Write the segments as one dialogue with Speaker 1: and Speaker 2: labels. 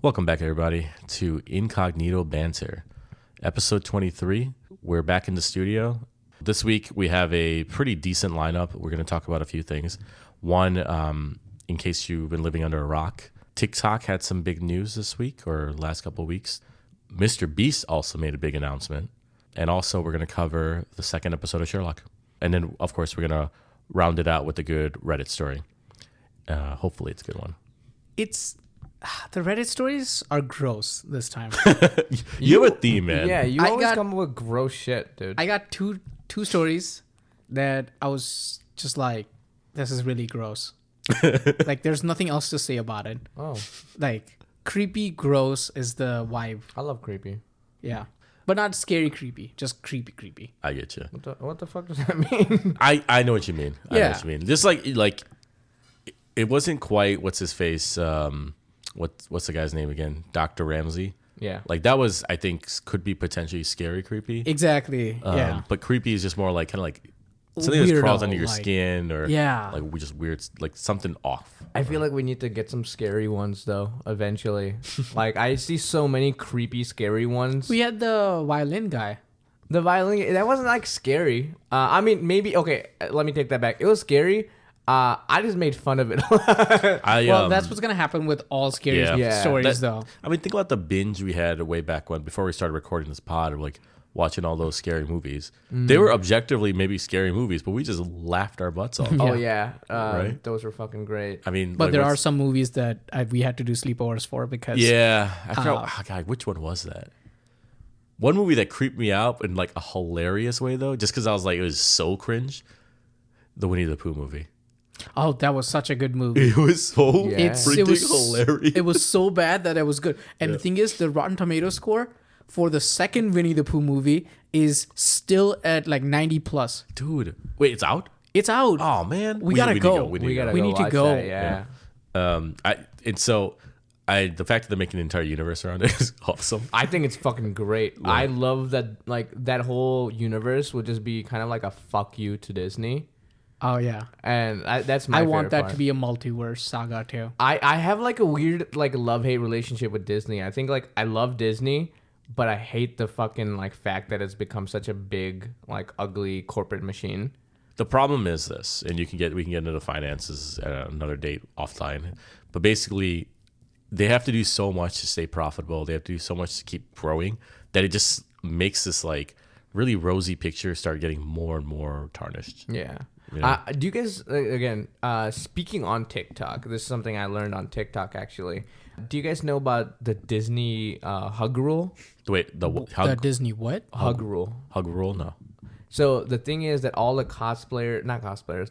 Speaker 1: Welcome back, everybody, to Incognito Banter, episode 23. We're back in the studio. This week, we have a pretty decent lineup. We're going to talk about a few things. One, in case you've been living under a rock, TikTok had some big news this week or last couple of weeks. Mr. Beast also made a big announcement. And also, we're going to cover the second episode of Sherlock. And then, of course, we're going to round it out with a good Reddit story. Hopefully, it's a good one.
Speaker 2: The Reddit stories are gross this time.
Speaker 1: You have a theme, man.
Speaker 3: Yeah, you always come up with gross shit, dude.
Speaker 2: I got two stories that I was just like, this is really gross. Like, there's nothing else to say about it.
Speaker 3: Oh.
Speaker 2: Like, creepy, gross is the vibe.
Speaker 3: I love creepy.
Speaker 2: Yeah. But not scary creepy, just creepy.
Speaker 1: I get you.
Speaker 3: What the fuck does that mean?
Speaker 1: I know what you mean. I know
Speaker 2: Yeah.
Speaker 1: what you mean. Just like it wasn't quite what's his face. What's the guy's name again? Dr. Ramsey.
Speaker 3: Yeah.
Speaker 1: Like that was, I think, could be potentially scary creepy.
Speaker 2: Exactly. Yeah.
Speaker 1: But creepy is just more like kind of like something that crawls under your
Speaker 2: like-
Speaker 1: skin or
Speaker 2: Yeah.
Speaker 1: like just weird, like something off.
Speaker 3: I feel like we need to get some scary ones though, eventually. Like I see so many creepy, scary ones.
Speaker 2: We had the violin guy.
Speaker 3: The violin, that wasn't like scary. I mean, maybe, okay, let me take that back. It was scary. I just made fun of it.
Speaker 2: Well, that's what's going to happen with all scary
Speaker 1: Yeah.
Speaker 2: stories, though.
Speaker 1: I mean, think about the binge we had way back when, before we started recording this pod, of like watching all those scary movies. They were objectively maybe scary movies, but we just laughed our butts off.
Speaker 3: Oh, yeah.
Speaker 1: Right?
Speaker 3: Those were fucking great.
Speaker 1: I mean,
Speaker 2: But
Speaker 1: like,
Speaker 2: there are some movies that we had to do sleepovers for because...
Speaker 1: Yeah, I forgot. God, which one was that? One movie that creeped me out in like a hilarious way, though, just because I was like, it was so cringe. The Winnie the Pooh movie.
Speaker 2: Oh, that was such a good movie.
Speaker 1: It was so
Speaker 3: Yeah.
Speaker 1: freaking hilarious.
Speaker 2: It was so bad that it was good. And the thing is, the Rotten Tomato score for the second Winnie the Pooh movie is still at like 90 plus.
Speaker 1: Dude, wait, it's out?
Speaker 2: It's out.
Speaker 1: Oh man,
Speaker 2: We gotta go.
Speaker 1: We
Speaker 3: We
Speaker 1: need to
Speaker 3: need to
Speaker 2: watch
Speaker 3: go.
Speaker 2: that,
Speaker 3: Yeah.
Speaker 1: go. The fact that they're making an entire universe around it is awesome.
Speaker 3: I think it's fucking great. I love that, like, that whole universe would just be kind of like a fuck you to Disney.
Speaker 2: Oh, yeah.
Speaker 3: And that's my
Speaker 2: I want
Speaker 3: favorite
Speaker 2: that
Speaker 3: part.
Speaker 2: to be a multiverse saga, too.
Speaker 3: I have like a weird like love-hate relationship with Disney. I think like I love Disney, but I hate the fucking like fact that it's become such a big like ugly corporate machine.
Speaker 1: The problem is this, and we can get into the finances at another date offline. But basically, they have to do so much to stay profitable. They have to do so much to keep growing that it just makes this like really rosy picture start getting more and more tarnished.
Speaker 3: Yeah.
Speaker 1: Yeah.
Speaker 3: Do you guys again speaking on TikTok? This is something I learned on TikTok actually. Do you guys know about the Disney hug rule?
Speaker 1: Wait, the
Speaker 2: The Disney what?
Speaker 3: Hug rule.
Speaker 1: hug rule? No.
Speaker 3: So the thing is that all the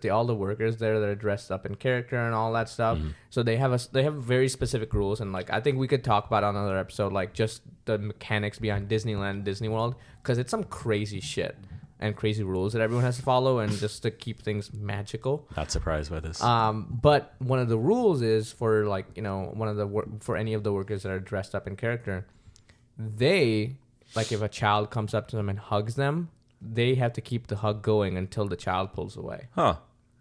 Speaker 3: all the workers there that are dressed up in character and all that stuff. So they have very specific rules, and like I think we could talk about on another episode, like just the mechanics behind Disneyland, Disney World, because it's some crazy shit and crazy rules that everyone has to follow, and just to keep things magical.
Speaker 1: Not surprised by this.
Speaker 3: But one of the rules is for like for any of the workers that are dressed up in character, they like if a child comes up to them and hugs them, they have to keep the hug going until the child pulls away.
Speaker 1: Huh.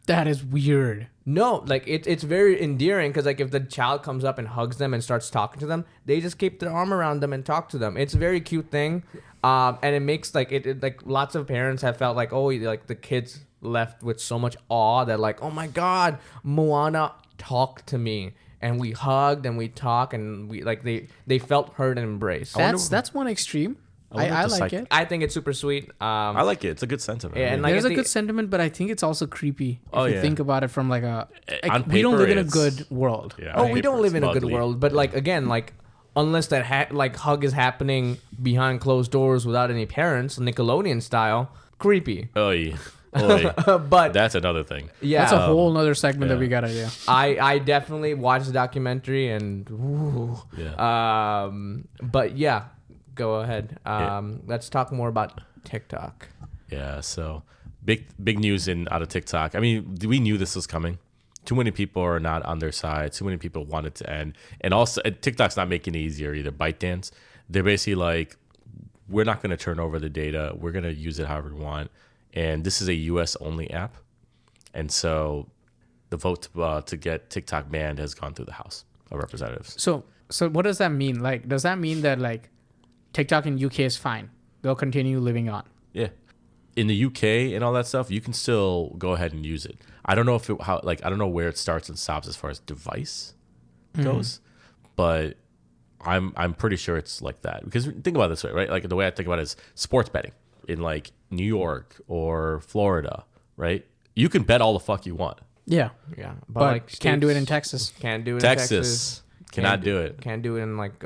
Speaker 2: That is weird.
Speaker 3: No, like it's very endearing because like if the child comes up and hugs them and starts talking to them, they just keep their arm around them and talk to them. It's a very cute thing, and it makes like it like lots of parents have felt like like the kids left with so much awe that like, oh my god, Moana talked to me and we hugged and we talked and we like they felt heard and embraced.
Speaker 2: That's one extreme. I like it.
Speaker 3: I think it's super sweet.
Speaker 1: I like it. It's a good sentiment.
Speaker 3: Yeah, and like
Speaker 2: There's
Speaker 3: I
Speaker 2: a
Speaker 3: think-
Speaker 2: good sentiment, but I think it's also creepy if you
Speaker 1: yeah.
Speaker 2: think about it from like a...
Speaker 1: On
Speaker 2: we don't
Speaker 1: paper,
Speaker 2: live in a
Speaker 1: it's-
Speaker 2: good world.
Speaker 1: Yeah.
Speaker 3: Oh,
Speaker 1: on
Speaker 3: we
Speaker 1: paper,
Speaker 3: don't live
Speaker 1: it's
Speaker 3: in a good
Speaker 1: ugly.
Speaker 3: world, but like again, like unless that like hug is happening behind closed doors without any parents, Nickelodeon style, creepy.
Speaker 1: Oy. Oy.
Speaker 3: But
Speaker 1: That's another thing.
Speaker 3: yeah,
Speaker 2: That's a whole nother segment that we gotta do.
Speaker 3: I definitely watched the documentary and
Speaker 1: Yeah.
Speaker 3: but yeah, go ahead. Let's talk more about TikTok.
Speaker 1: Yeah, so big news out of TikTok. I mean, we knew this was coming. Too many people are not on their side. Too many people want it to end. And also, TikTok's not making it easier either. ByteDance, they're basically like, we're not going to turn over the data. We're going to use it however we want. And this is a US only app. And so the vote to get TikTok banned has gone through the House of Representatives.
Speaker 2: So So what does that mean? Like, does that mean that like TikTok in UK is fine? They'll continue living on.
Speaker 1: Yeah. In the UK and all that stuff, you can still go ahead and use it. I don't know if I don't know where it starts and stops as far as device goes, but I'm pretty sure it's like that. Because think about it this way, right? Like the way I think about it is sports betting in like New York or Florida, right? You can bet all the fuck you want.
Speaker 2: Yeah,
Speaker 3: Yeah,
Speaker 2: but
Speaker 3: like
Speaker 2: can't do it in Texas.
Speaker 3: Can't do it in
Speaker 1: Texas
Speaker 3: Texas.
Speaker 1: cannot do it.
Speaker 3: Can't do it in like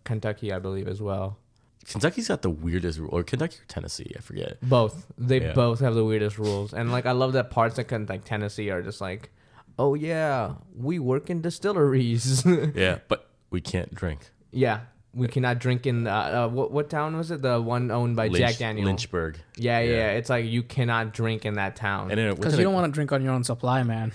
Speaker 3: Kentucky, I believe, as well.
Speaker 1: Kentucky's got the weirdest rule, or Kentucky or Tennessee, I forget.
Speaker 3: Both. They
Speaker 1: Yeah.
Speaker 3: both have the weirdest rules, and like I love that parts of like Tennessee are just like, oh yeah, we work in distilleries.
Speaker 1: Yeah, but we can't drink.
Speaker 3: Yeah, we cannot drink in what town was it? The one owned by Jack Daniel.
Speaker 1: Lynchburg.
Speaker 3: Yeah. It's like you cannot drink in that town.
Speaker 1: And then
Speaker 2: Because you don't want to drink on your own supply, man.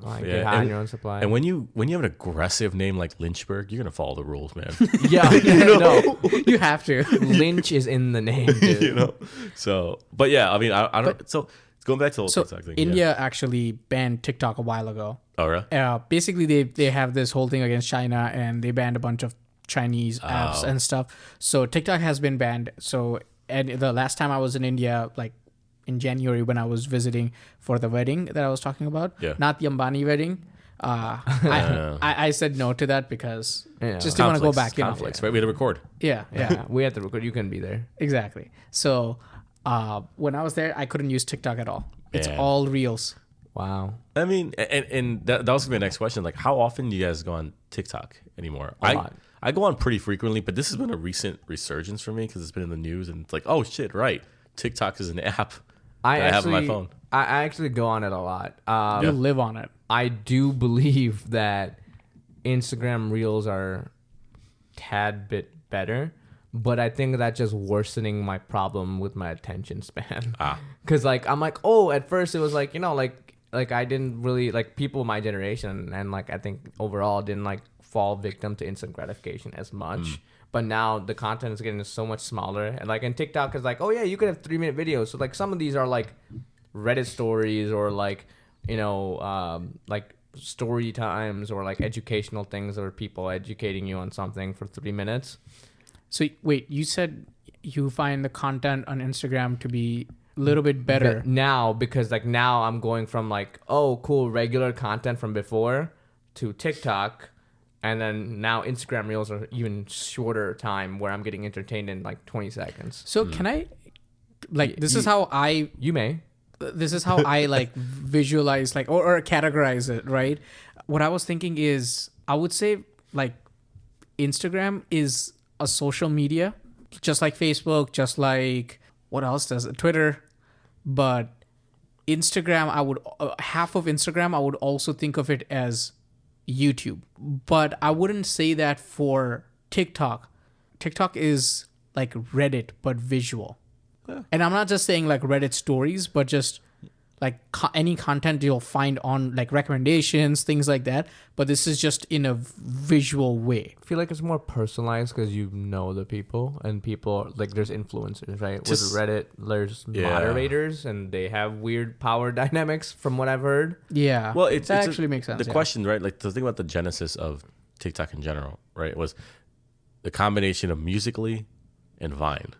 Speaker 3: like,
Speaker 1: Yeah,
Speaker 3: get high on
Speaker 1: and-
Speaker 3: your own supply.
Speaker 1: And when you have an aggressive name like Lynchburg, you're gonna follow the rules, man.
Speaker 3: yeah, no,
Speaker 2: You have to.
Speaker 3: Lynch is in the name, dude.
Speaker 1: You know. So, but yeah, I mean, I don't. So going back to the whole
Speaker 2: So
Speaker 1: TikTok thing.
Speaker 2: India actually banned TikTok a while ago.
Speaker 1: Oh, really?
Speaker 2: Basically, they have this whole thing against China, and they banned a bunch of Chinese apps and stuff. So TikTok has been banned. So, and the last time I was in India, like in January when I was visiting for the wedding that I was talking about,
Speaker 1: Yeah.
Speaker 2: not the Ambani wedding. I said no to that because
Speaker 3: Yeah.
Speaker 2: just didn't want to go back.
Speaker 1: Conflicts, right? We had to record.
Speaker 2: Yeah,
Speaker 3: Yeah, we had to record. You couldn't be there.
Speaker 2: exactly. So when I was there, I couldn't use TikTok at all. It's
Speaker 1: Yeah.
Speaker 2: all reels.
Speaker 3: Wow.
Speaker 1: I mean, and that was gonna be my next question. Like, how often do you guys go on TikTok anymore?
Speaker 3: A lot.
Speaker 1: I go on pretty frequently, but this has been a recent resurgence for me because it's been in the news, and it's like, oh shit, right? TikTok is an app
Speaker 3: I
Speaker 1: that I have on my
Speaker 3: actually,
Speaker 1: phone.
Speaker 3: I actually go on it a lot.
Speaker 2: You live on it.
Speaker 3: I do believe that Instagram Reels are tad bit better, but I think that's just worsening my problem with my attention span. Because like I'm like, oh, at first it was like, you know, like I didn't really like people my generation, and like I think overall didn't like fall victim to instant gratification as much. But now the content is getting so much smaller, and like in TikTok is like, oh yeah, you could have 3-minute videos. So like some of these are like Reddit stories or like, you know, like story times or like educational things or people educating you on something for 3 minutes.
Speaker 2: So wait, you said you find the content on Instagram to be a little bit better.
Speaker 3: But now, because like now I'm going from like, oh cool, regular content from before to TikTok, and then now Instagram Reels are even shorter time where I'm getting entertained in like 20 seconds.
Speaker 2: So can I, like, this is how I like visualize like or categorize it, right? What I was thinking is I would say like Instagram is a social media, just like Facebook, just like what else does it? Twitter, but Instagram, I would half of Instagram I would also think of it as YouTube, but I wouldn't say that for TikTok. TikTok is like Reddit but visual. And I'm not just saying like Reddit stories, but just like any content you'll find on like recommendations, things like that. But this is just in a visual way.
Speaker 3: I feel like it's more personalized because you know the people, and people like there's influencers, right?
Speaker 1: Just-
Speaker 3: With Reddit, there's
Speaker 1: Yeah.
Speaker 3: moderators, and they have weird power dynamics from what I've heard.
Speaker 2: Yeah.
Speaker 1: Well,
Speaker 2: that actually makes sense.
Speaker 1: The question, right? Like the thing about the genesis of TikTok in general, right, was the combination of Musical.ly and Vine.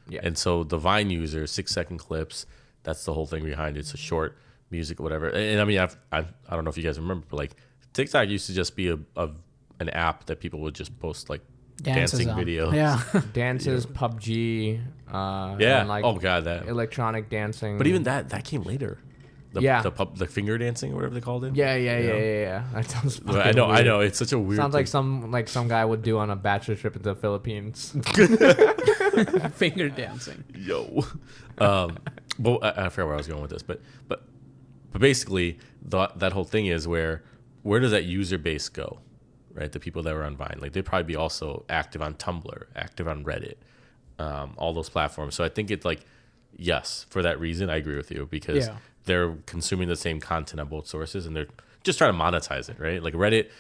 Speaker 3: Yeah.
Speaker 1: And so the Vine user, 6-second clips, that's the whole thing behind it. It's a short music, whatever. And I mean, I don't know if you guys remember, but like TikTok used to just be an app that people would just post like
Speaker 2: Dances
Speaker 1: dancing
Speaker 2: on.
Speaker 1: videos.
Speaker 2: Yeah.
Speaker 3: Dances, PUBG,
Speaker 1: Yeah.
Speaker 3: and, like
Speaker 1: Oh god, that.
Speaker 3: electronic dancing.
Speaker 1: But even that came later.
Speaker 3: Yeah.
Speaker 1: The finger dancing or whatever they called it.
Speaker 3: yeah. That sounds.
Speaker 1: I know.
Speaker 3: weird.
Speaker 1: It's such a weird.
Speaker 3: Sounds like
Speaker 1: thing.
Speaker 3: some guy would do on a bachelor trip to the Philippines.
Speaker 2: Finger dancing.
Speaker 1: Yo. But I forgot where I was going with this, but basically that whole thing is where does that user base go, right? The people that were on Vine, like they'd probably be also active on Tumblr, active on Reddit, all those platforms. So I think it's like, yes, for that reason, I agree with you because they're consuming the same content on both sources and they're just trying to monetize it, right? Like Reddit,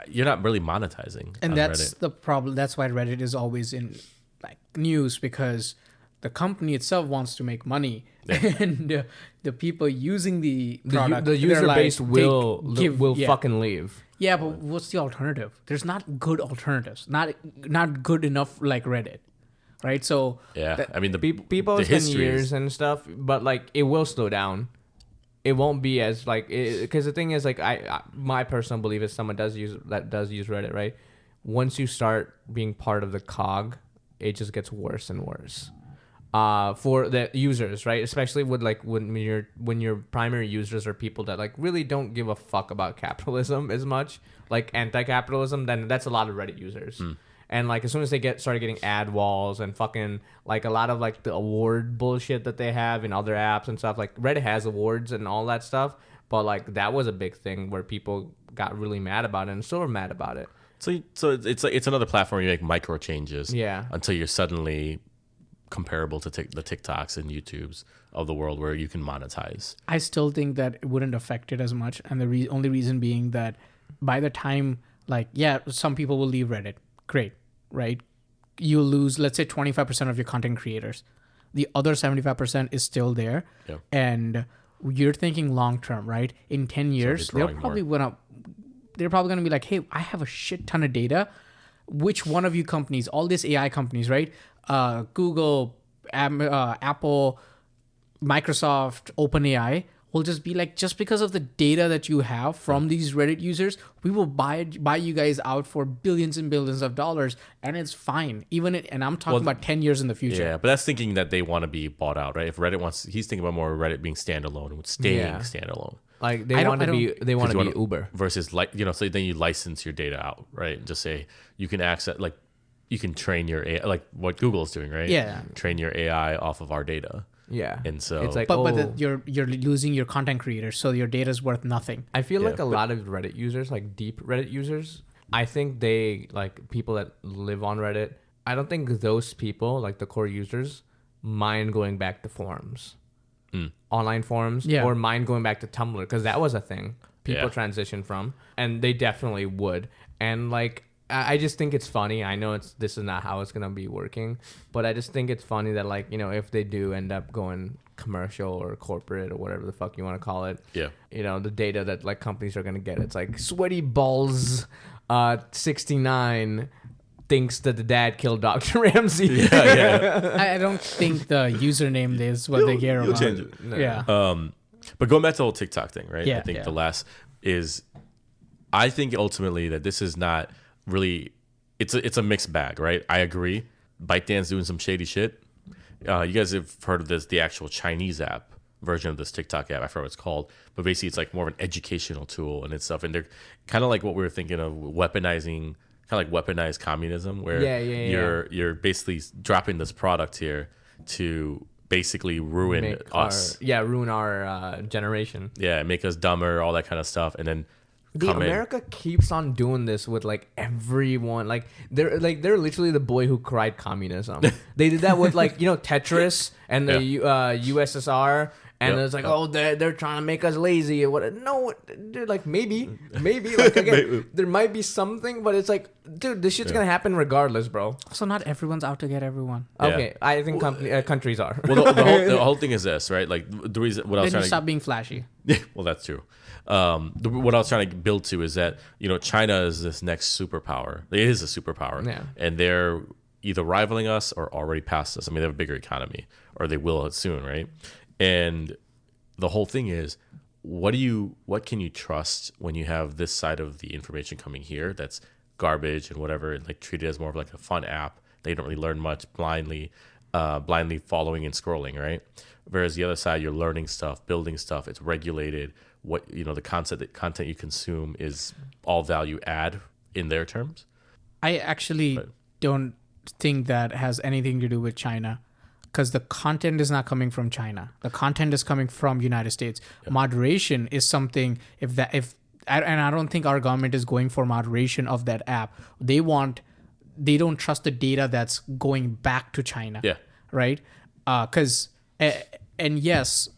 Speaker 1: you're not really monetizing.
Speaker 2: And
Speaker 1: on
Speaker 2: that's
Speaker 1: Reddit.
Speaker 2: the problem. That's why Reddit is always in like news, because the company itself wants to make money, and the people using the product,
Speaker 3: the user
Speaker 2: they're like,
Speaker 3: base will
Speaker 2: give-
Speaker 3: fucking leave.
Speaker 2: Yeah, but what's the alternative? There's not good alternatives. Not good enough like Reddit, right? So
Speaker 1: Yeah, I mean
Speaker 3: People
Speaker 1: the
Speaker 3: spend
Speaker 1: history
Speaker 3: years
Speaker 1: is,
Speaker 3: and stuff, but like it will slow down. It won't be as like because the thing is like my personal belief is someone does use Reddit, right? Once you start being part of the cog, it just gets worse and worse. For the users, right? Especially with like when your primary users are people that like really don't give a fuck about capitalism as much, like anti-capitalism, then that's a lot of Reddit users. And like as soon as they started getting ad walls and fucking like a lot of like the award bullshit that they have in other apps and stuff, like Reddit has awards and all that stuff, but like that was a big thing where people got really mad about it and still are mad about it.
Speaker 1: so it's like it's another platform you make micro changes.
Speaker 3: Yeah.
Speaker 1: Until you're suddenly comparable to the TikToks and YouTubes of the world where you can monetize.
Speaker 2: I still think that it wouldn't affect it as much, and the only reason being that by the time, like, yeah, some people will leave Reddit. Great, right? You lose, let's say, 25% of your content creators. The other 75% is still there,
Speaker 1: Yeah.
Speaker 2: and you're thinking long term, right? In 10 years,
Speaker 1: they're
Speaker 2: they're probably gonna be like, hey, I have a shit ton of data. Which one of you companies, all these AI companies, right? Google, Apple, Microsoft, OpenAI will just be like, just because of the data that you have from these Reddit users, we will buy you guys out for billions and billions of dollars, and it's fine. And I'm talking about 10 years in the future.
Speaker 1: Yeah, but that's thinking that they want to be bought out, right? If Reddit he's thinking about more Reddit being standalone and staying
Speaker 3: Yeah.
Speaker 1: standalone.
Speaker 3: Like they want to be Uber
Speaker 1: versus like so then you license your data out, right? Just say you can access like you can train your AI, like what Google is doing, right?
Speaker 2: Yeah.
Speaker 1: Train your AI off of our data.
Speaker 3: Yeah.
Speaker 1: And so
Speaker 3: it's like,
Speaker 2: But you're losing your content creators, so your data is worth nothing.
Speaker 3: I feel like a lot of Reddit users, like deep Reddit users, I think they like people that live on Reddit. I don't think those people, like the core users, mind going back to forums, online forums, or mind going back to Tumblr, because that was a thing people transitioned from, and they definitely would. And like, I just think it's funny. I know this is not how it's gonna be working, but I just think it's funny that like, you know, if they do end up going commercial or corporate or whatever the fuck you want to call it, you know, the data that like companies are gonna get, it's like sweaty balls 69 thinks that the dad killed Dr. Ramsey.
Speaker 2: I don't think the username is what they care about.
Speaker 1: Change it.
Speaker 3: No.
Speaker 2: Yeah.
Speaker 1: But going back to the whole TikTok thing, right?
Speaker 2: Yeah,
Speaker 1: I think the last is, I think ultimately that this is not really, it's a mixed bag, right? I agree. ByteDance doing some shady shit. You guys have heard of this, the actual Chinese app version of this TikTok app. I forgot what it's called, but basically it's like more of an educational tool and it's stuff. And they're kind of like what we were thinking of weaponizing, kind of like weaponized communism, where you're basically dropping this product here to basically ruin us.
Speaker 3: Ruin our generation.
Speaker 1: Yeah, make us dumber, all that kind of stuff, and then
Speaker 3: America keeps on doing this with like everyone. Like they're literally the boy who cried communism. They did that with like, you know, Tetris and the USSR. And it's like, oh, they're trying to make us lazy or what? No, dude, like maybe, like again, there might be something, but it's like, dude, this shit's gonna happen regardless, bro.
Speaker 2: So not everyone's out to get everyone.
Speaker 3: Okay, I think countries are.
Speaker 1: Well, the whole thing is this, right? Like the reason what I was
Speaker 2: Then
Speaker 1: trying
Speaker 2: you stop being flashy.
Speaker 1: well, that's true. What I was trying to build to is that, you know, China is this next superpower. It is a superpower, and they're either rivaling us or already past us. I mean, they have a bigger economy, or they will soon, right? And the whole thing is, what can you trust when you have this side of the information coming here that's garbage and whatever, and like treated as more of like a fun app? They don't really learn much, blindly following and scrolling, right? Whereas the other side, you're learning stuff, building stuff. It's regulated. What, you know, the content you consume is all value add in their terms.
Speaker 2: I actually don't think that has anything to do with China, because the content is not coming from China. The content is coming from United States. Moderation is something, and I don't think our government is going for moderation of that app. They don't trust the data that's going back to China. Yeah. Right? Because, and yes,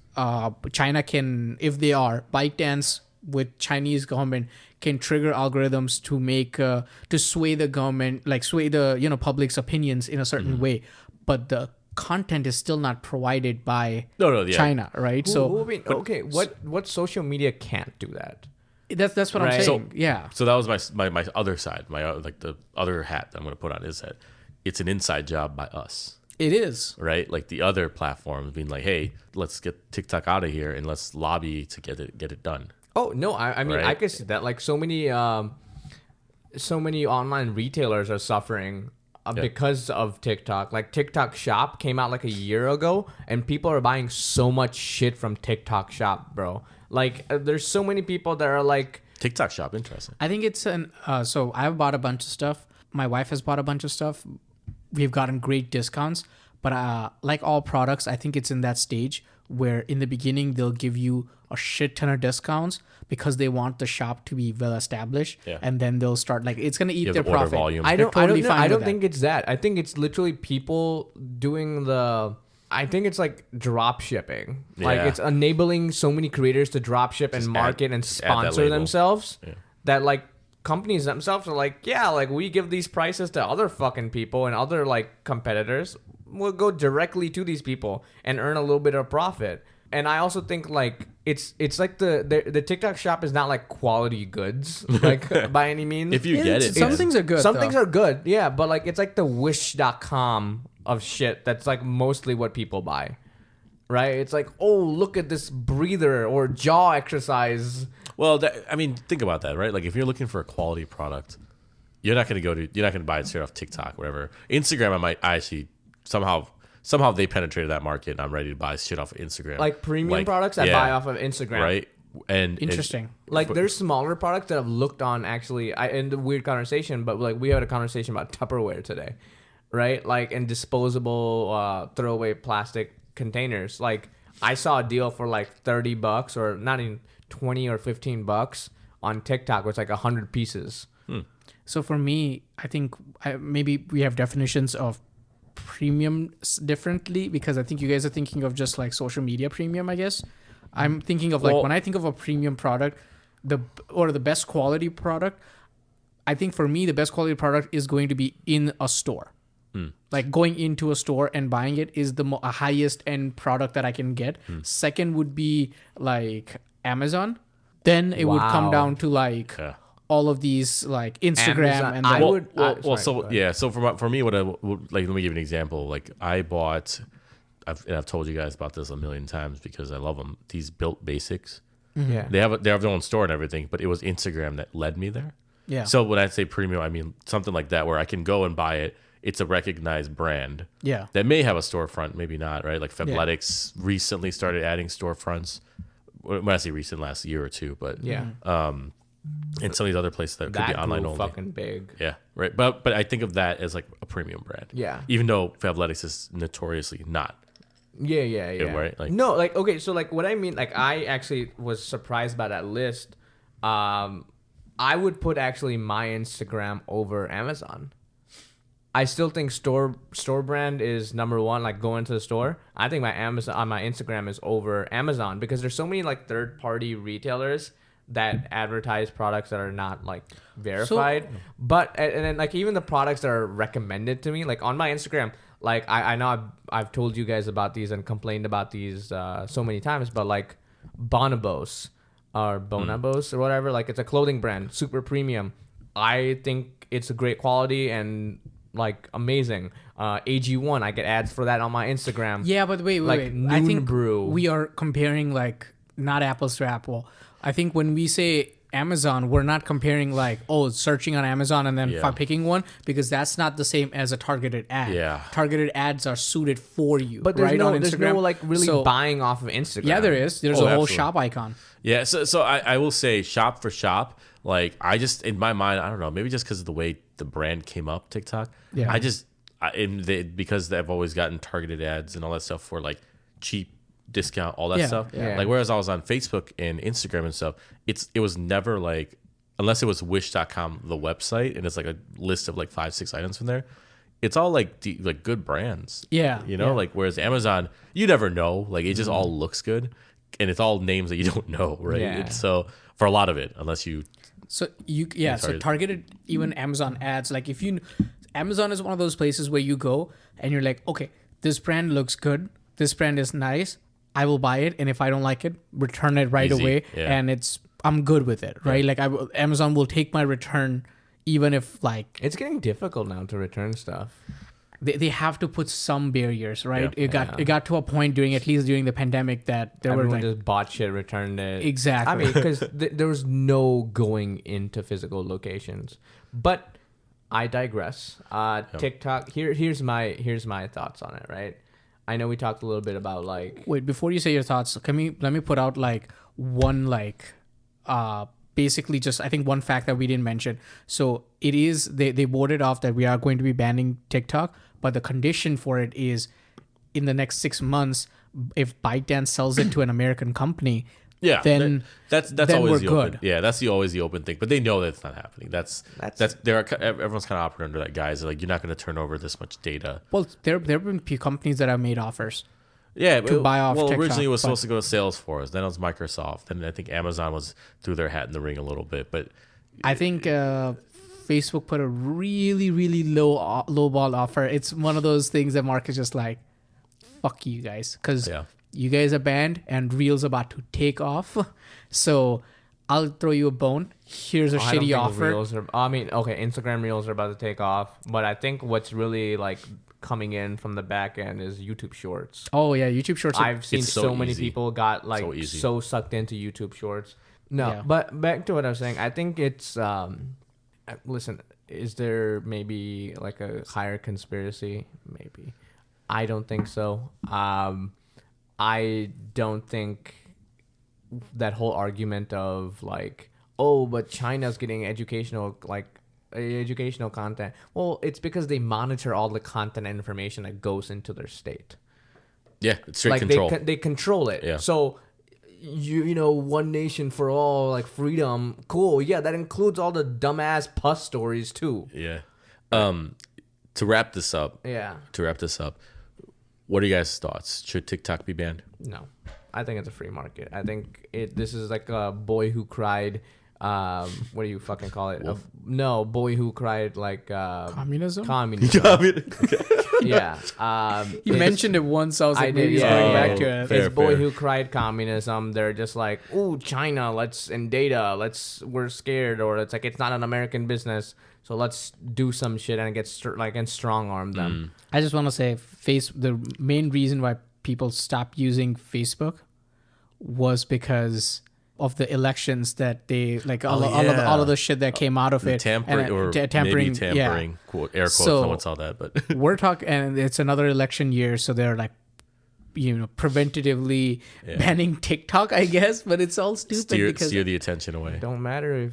Speaker 2: China can, if they are, ByteDance with Chinese government can trigger algorithms to make, to sway the government, like sway the, you know, public's opinions in a certain way. But the content is still not provided by China, right?
Speaker 3: What social media can't do that?
Speaker 2: That's what I'm
Speaker 3: Right.
Speaker 2: saying. Yeah.
Speaker 1: So that was my other side, like the other hat that I'm going to put on is that it's an inside job by us,
Speaker 2: It is.
Speaker 1: right? Like the other platforms being like, hey, let's get TikTok out of here and let's lobby to get it done.
Speaker 3: Oh no, I mean
Speaker 1: Right.
Speaker 3: I could see that. Like so many online retailers are suffering because of TikTok. Like TikTok Shop came out like a year ago, and people are buying so much shit from TikTok Shop, bro. Like there's so many people that are like,
Speaker 1: TikTok Shop, interesting.
Speaker 2: I think it's so I've bought a bunch of stuff. My wife has bought a bunch of stuff. We've gotten great discounts, but like all products, I think it's in that stage where in the beginning they'll give you a shit ton of discounts because they want the shop to be well established, and then they'll start like it's gonna eat
Speaker 1: have
Speaker 2: their
Speaker 1: the order
Speaker 2: profit.
Speaker 1: volume.
Speaker 3: I don't
Speaker 2: totally
Speaker 3: know.
Speaker 2: fine
Speaker 3: I
Speaker 2: with
Speaker 3: don't
Speaker 2: that.
Speaker 3: think it's that. I think it's literally people doing the. I think it's like drop shipping. Like
Speaker 1: Yeah.
Speaker 3: it's enabling so many creators to drop ship and market and
Speaker 1: just add that
Speaker 3: sponsor
Speaker 1: label.
Speaker 3: themselves
Speaker 1: Yeah.
Speaker 3: that like companies themselves are like, yeah, like we give these prices to other fucking people and other like competitors. We'll go directly to these people and earn a little bit of profit. And I also think like it's like the TikTok Shop is not like quality goods like by any means.
Speaker 1: If you get it,
Speaker 2: Some
Speaker 1: man.
Speaker 2: things are good.
Speaker 3: Some
Speaker 2: though.
Speaker 3: things are good, yeah, but like it's like the wish.com of shit that's like mostly what people buy. Right? It's like, oh, look at this breather or jaw exercise.
Speaker 1: Well, I mean, think about that, right? Like if you're looking for a quality product, you're not going to buy it straight off TikTok, whatever. Instagram, I actually somehow they penetrated that market, and I'm ready to buy shit off of Instagram.
Speaker 3: Like premium products I buy off of Instagram.
Speaker 1: right? And
Speaker 2: Interesting.
Speaker 3: Like there's smaller products that I've looked on actually. In the weird conversation, but like we had a conversation about Tupperware today, right? Like in disposable throwaway plastic containers. Like I saw a deal for like $30 or not even 20 or $15 on TikTok, where it's like 100 pieces.
Speaker 2: So for me, I think maybe we have definitions of premium differently because I think you guys are thinking of just like social media premium, I guess. I'm thinking of like when I think of a premium product, the best quality product, I think for me the best quality product is going to be in a store. Like going into a store and buying it is the highest end product that I can get. Second would be like Amazon. Then it would come
Speaker 3: Wow.
Speaker 2: down to like all of these like Instagram
Speaker 3: Amazon.
Speaker 2: and
Speaker 3: I
Speaker 2: then,
Speaker 3: would- sorry, go ahead.
Speaker 1: So for me, like, let me give you an example. Like I bought, I've told you guys about this a million times because I love them. These Built Basics.
Speaker 3: Yeah.
Speaker 1: They have their own store and everything, but it was Instagram that led me there.
Speaker 2: yeah.
Speaker 1: So when I say premium, I mean something like that where I can go and buy it. It's a recognized brand
Speaker 2: yeah.
Speaker 1: that may have a storefront, maybe not, right? Like Fabletics recently started adding storefronts. When I say recent, last year or two, but
Speaker 3: Yeah.
Speaker 1: and some of these other places that could
Speaker 3: That
Speaker 1: be online
Speaker 3: grew
Speaker 1: only.
Speaker 3: fucking big.
Speaker 1: Yeah, right. But I think of that as like a premium brand.
Speaker 3: Yeah.
Speaker 1: Even though Fabletics is notoriously not.
Speaker 3: Yeah.
Speaker 1: right? Like-
Speaker 3: no, like okay, so like what I mean, like I actually was surprised by that list. I would put actually my Instagram over Amazon. I still think store brand is number one. Like going to the store, I think my Instagram is over Amazon because there's so many like third party retailers that advertise products that are not like verified. But and then like even the products that are recommended to me, like on my Instagram, like I know I've told you guys about these and complained about these so many times, but like Bonobos or Bonobos or whatever, like it's a clothing brand, super premium. I think it's a great quality and like amazing. AG1, I get ads for that on my Instagram.
Speaker 2: Yeah, but wait.
Speaker 3: Like
Speaker 2: I
Speaker 3: Noon
Speaker 2: think
Speaker 3: Brew.
Speaker 2: we are comparing like not apples to apple. I think when we say Amazon, we're not comparing like, searching on Amazon and then picking one because that's not the same as a targeted ad.
Speaker 1: Yeah.
Speaker 2: Targeted ads are suited for you.
Speaker 3: But there's
Speaker 2: right on
Speaker 3: there's
Speaker 2: Instagram.
Speaker 3: no like really
Speaker 2: So-
Speaker 3: buying off of Instagram.
Speaker 2: Yeah, there is. There's
Speaker 1: Oh,
Speaker 2: a whole
Speaker 1: absolutely.
Speaker 2: shop icon.
Speaker 1: Yeah, so I will say shop for shop. Like I just in my mind, I don't know, maybe just because of the way the brand came up, TikTok.
Speaker 2: Yeah.
Speaker 1: Because they've always gotten targeted ads and all that stuff for like cheap discount, all that
Speaker 2: Yeah,
Speaker 1: stuff.
Speaker 3: yeah.
Speaker 1: Like whereas I was on Facebook and Instagram and stuff, it was never like unless it was wish.com, the website, and it's like a list of like 5-6 items from there. It's all like like good brands.
Speaker 2: Yeah,
Speaker 1: You know,
Speaker 2: yeah.
Speaker 1: like whereas Amazon, you never know. Like it just all looks good. And it's all names that you don't know, right?
Speaker 3: Yeah.
Speaker 1: And so for a lot of it, unless you
Speaker 2: So so
Speaker 1: targeted.
Speaker 2: targeted even Amazon ads. Like if Amazon is one of those places where you go and you're like, okay, this brand looks good. This brand is nice. I will buy it, and if I don't like it, return it right
Speaker 1: Easy,
Speaker 2: away.
Speaker 1: yeah.
Speaker 2: And it's I'm good with it, right? Like Amazon will take my return even if like
Speaker 3: It's getting difficult now to return stuff.
Speaker 2: they have to put some barriers, right?
Speaker 1: Yeah.
Speaker 2: It got to a point at least during the pandemic that there
Speaker 3: Everyone
Speaker 2: were like
Speaker 3: just bought shit, returned it.
Speaker 2: exactly.
Speaker 3: I mean, because there was no going into physical locations. But I digress. TikTok. Here's my thoughts on it. Right. I know we talked a little bit about like.
Speaker 2: Wait, before you say your thoughts, let me put out like one like basically just I think one fact that we didn't mention. So it is they voted off that we are going to be banning TikTok, but the condition for it is in the next 6 months, if ByteDance sells it to an American company, then
Speaker 1: that's
Speaker 2: then
Speaker 1: always
Speaker 2: we're
Speaker 1: the open.
Speaker 2: good.
Speaker 1: Yeah, that's always the open thing. But they know that's not happening. Everyone's kind of operating under that guise. Like you're not going to turn over this much data.
Speaker 2: Well, there have been companies that have made offers.
Speaker 1: Yeah,
Speaker 2: to buy off TikTok,
Speaker 1: originally it was supposed to go to Salesforce. Then it was Microsoft. And I think Amazon threw their hat in the ring a little bit. But
Speaker 2: I think Facebook put a really, really low ball offer. It's one of those things that Mark is just like, fuck you guys. Because you guys are banned and Reel's about to take off. So I'll throw you a bone. Here's a shitty offer.
Speaker 3: Instagram Reels are about to take off. But I think what's really like coming in from the back end is YouTube Shorts.
Speaker 2: Oh, yeah. YouTube Shorts.
Speaker 3: I've seen so many people got like so sucked into YouTube Shorts. No, but back to what I was saying. I think it's... listen, is there maybe like a higher conspiracy? Maybe. I don't think so. I don't think that whole argument of like, oh, but China's getting educational content. Well, it's because they monitor all the content and information that goes into their state.
Speaker 1: Yeah, it's straight control.
Speaker 3: They control it. Yeah. So you know, one nation for all, like freedom, cool. Yeah, that includes all the dumbass pus stories too.
Speaker 1: Yeah. To wrap this up. What are you guys' thoughts? Should TikTok be banned?
Speaker 3: No, I think it's a free market. I think this is like a boy who cried. What do you fucking call it? Boy who cried like
Speaker 2: communism.
Speaker 3: Yeah.
Speaker 2: You mentioned it once. I was like, maybe going back to it.
Speaker 3: It's boy who cried communism. They're just like, ooh, China. We're scared, or it's like it's not an American business. So let's do some shit and and strong arm them.
Speaker 2: I just want to say, the main reason why people stopped using Facebook was because of the elections that they like all of the shit that came out of it.
Speaker 1: Tampering,
Speaker 2: tampering.
Speaker 1: Quote, air quotes.
Speaker 2: So,
Speaker 1: no one saw that, but
Speaker 2: we're talking, and it's another election year, so they're like, preventatively banning TikTok, I guess, but it's all stupid
Speaker 1: steer the attention away.
Speaker 3: It don't matter if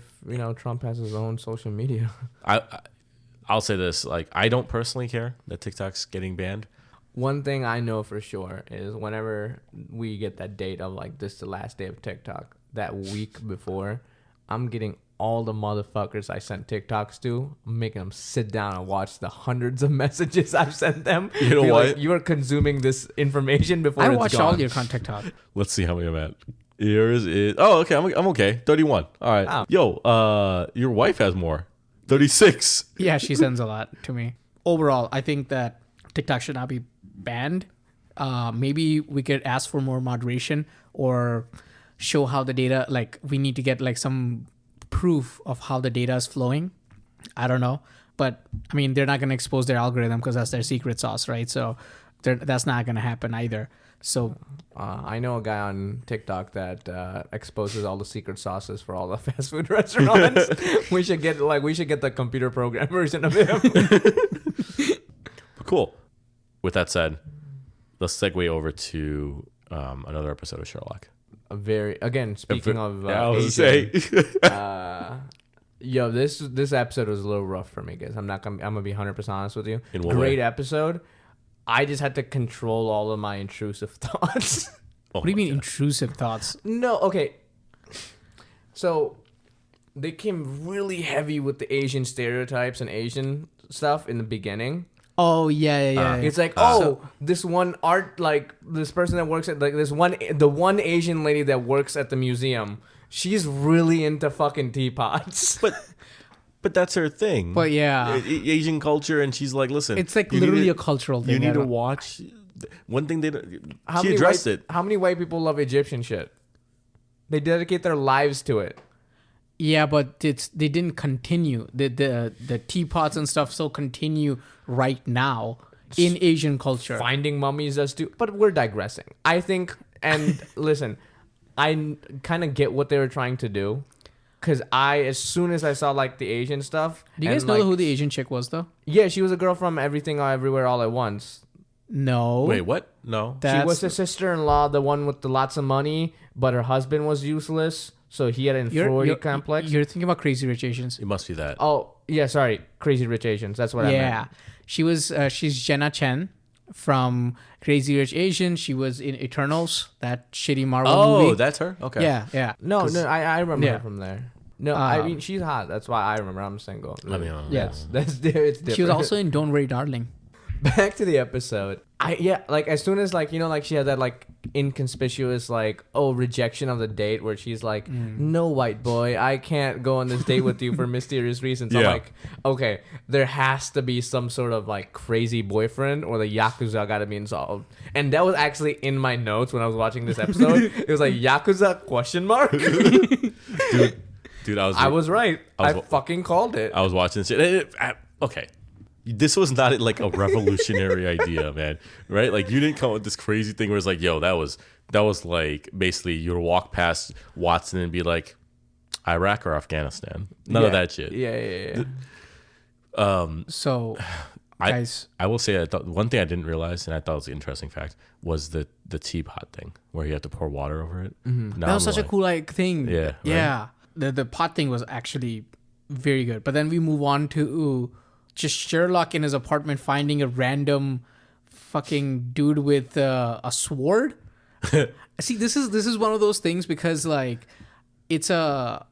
Speaker 3: Trump has his own social media.
Speaker 1: I'll say this: like, I don't personally care that TikTok's getting banned.
Speaker 3: One thing I know for sure is whenever we get that date of like this is the last day of TikTok, that week before, I'm getting all the motherfuckers I sent TikToks to, I'm making them sit down and watch the hundreds of messages I've sent them.
Speaker 1: You know what?
Speaker 3: Like, you are consuming this information before
Speaker 2: I
Speaker 3: it's
Speaker 2: watch
Speaker 3: gone.
Speaker 2: all your TikTok.
Speaker 1: Let's see how many I'm at. Yours is... Oh, okay. I'm okay. 31. All right.
Speaker 3: Oh.
Speaker 1: Yo, your wife has more. 36.
Speaker 2: Yeah, she sends a lot to me. Overall, I think that TikTok should not be banned. Maybe we could ask for more moderation or show how the data, like we need to get like some proof of how the data is flowing. I don't know. But I mean, they're not going to expose their algorithm because that's their secret sauce, right? So that's not going to happen either. So
Speaker 3: I know a guy on TikTok that exposes all the secret sauces for all the fast food restaurants. we should get the computer program version of him.
Speaker 1: Cool. With that said, let's segue over to another episode of Sherlock.
Speaker 3: Speaking of
Speaker 1: I was
Speaker 3: Asian,
Speaker 1: say.
Speaker 3: Yo, this episode was a little rough for me, guys. I'm gonna be 100% honest with you.
Speaker 1: In what
Speaker 3: Great
Speaker 1: way?
Speaker 3: episode. I just had to control all of my intrusive thoughts.
Speaker 2: What do you mean intrusive thoughts?
Speaker 3: No, okay. So they came really heavy with the Asian stereotypes and Asian stuff in the beginning.
Speaker 2: Oh yeah.
Speaker 3: It's like, this one this person that works at the one Asian lady that works at the museum, she's really into fucking teapots.
Speaker 1: But that's her thing.
Speaker 2: But yeah,
Speaker 1: Asian culture, and she's like, listen,
Speaker 2: it's like literally a cultural thing.
Speaker 1: You need to watch. One thing she addressed it.
Speaker 3: How many white people love Egyptian shit? They dedicate their lives to it.
Speaker 2: Yeah, but they didn't continue. The teapots and stuff still continue right now in Asian culture.
Speaker 3: Finding mummies does too. But we're digressing. I think, and listen, I kind of get what they were trying to do. Because as soon as I saw like the Asian stuff.
Speaker 2: Do you guys know who the Asian chick was though?
Speaker 3: Yeah, she was a girl from Everything Everywhere All at Once.
Speaker 2: No.
Speaker 1: Wait, what? No.
Speaker 3: She was the sister-in-law, the one with the lots of money, but her husband was useless. So he had an inferiority complex.
Speaker 2: You're thinking about Crazy Rich Asians.
Speaker 1: It must be that.
Speaker 3: Oh, yeah, sorry. Crazy Rich Asians. That's what I meant.
Speaker 2: Yeah. She was, she's Jenna Chen from Crazy Rich Asians. She was in Eternals, that shitty Marvel movie.
Speaker 1: Oh, that's her? Okay.
Speaker 2: Yeah.
Speaker 3: No, I remember
Speaker 2: Yeah.
Speaker 3: her from there. No, I mean, she's hot. That's why I remember. I'm single.
Speaker 1: I mean,
Speaker 2: Yeah.
Speaker 3: That's it's different.
Speaker 2: She was also in Don't Worry, Darling.
Speaker 3: Back to the episode. Like as soon as like like she had that like inconspicuous like rejection of the date where she's like, no, white boy, I can't go on this date with you for mysterious reasons. I'm
Speaker 1: Yeah.
Speaker 3: like, okay, there has to be some sort of like crazy boyfriend or the Yakuza got to be involved. And that was actually in my notes when I was watching this episode. It was like Yakuza ?
Speaker 1: Dude,
Speaker 3: I was right.
Speaker 1: I
Speaker 3: I
Speaker 1: was-
Speaker 3: fucking called it.
Speaker 1: I was watching this shit. Okay. This was not like a revolutionary idea, man. Right? Like you didn't come up with this crazy thing where it's like, yo, that was like basically you would walk past Watson and be like, Iraq or Afghanistan. None of that shit.
Speaker 3: Yeah.
Speaker 2: So, guys.
Speaker 1: I will say I thought one thing I didn't realize and I thought was an interesting fact was the teapot thing where you have to pour water over it.
Speaker 2: That was such a cool thing.
Speaker 1: Yeah, right?
Speaker 2: Yeah. The pot thing was actually very good. But then we move on to just Sherlock in his apartment finding a random fucking dude with a sword. See, this is one of those things because like it's a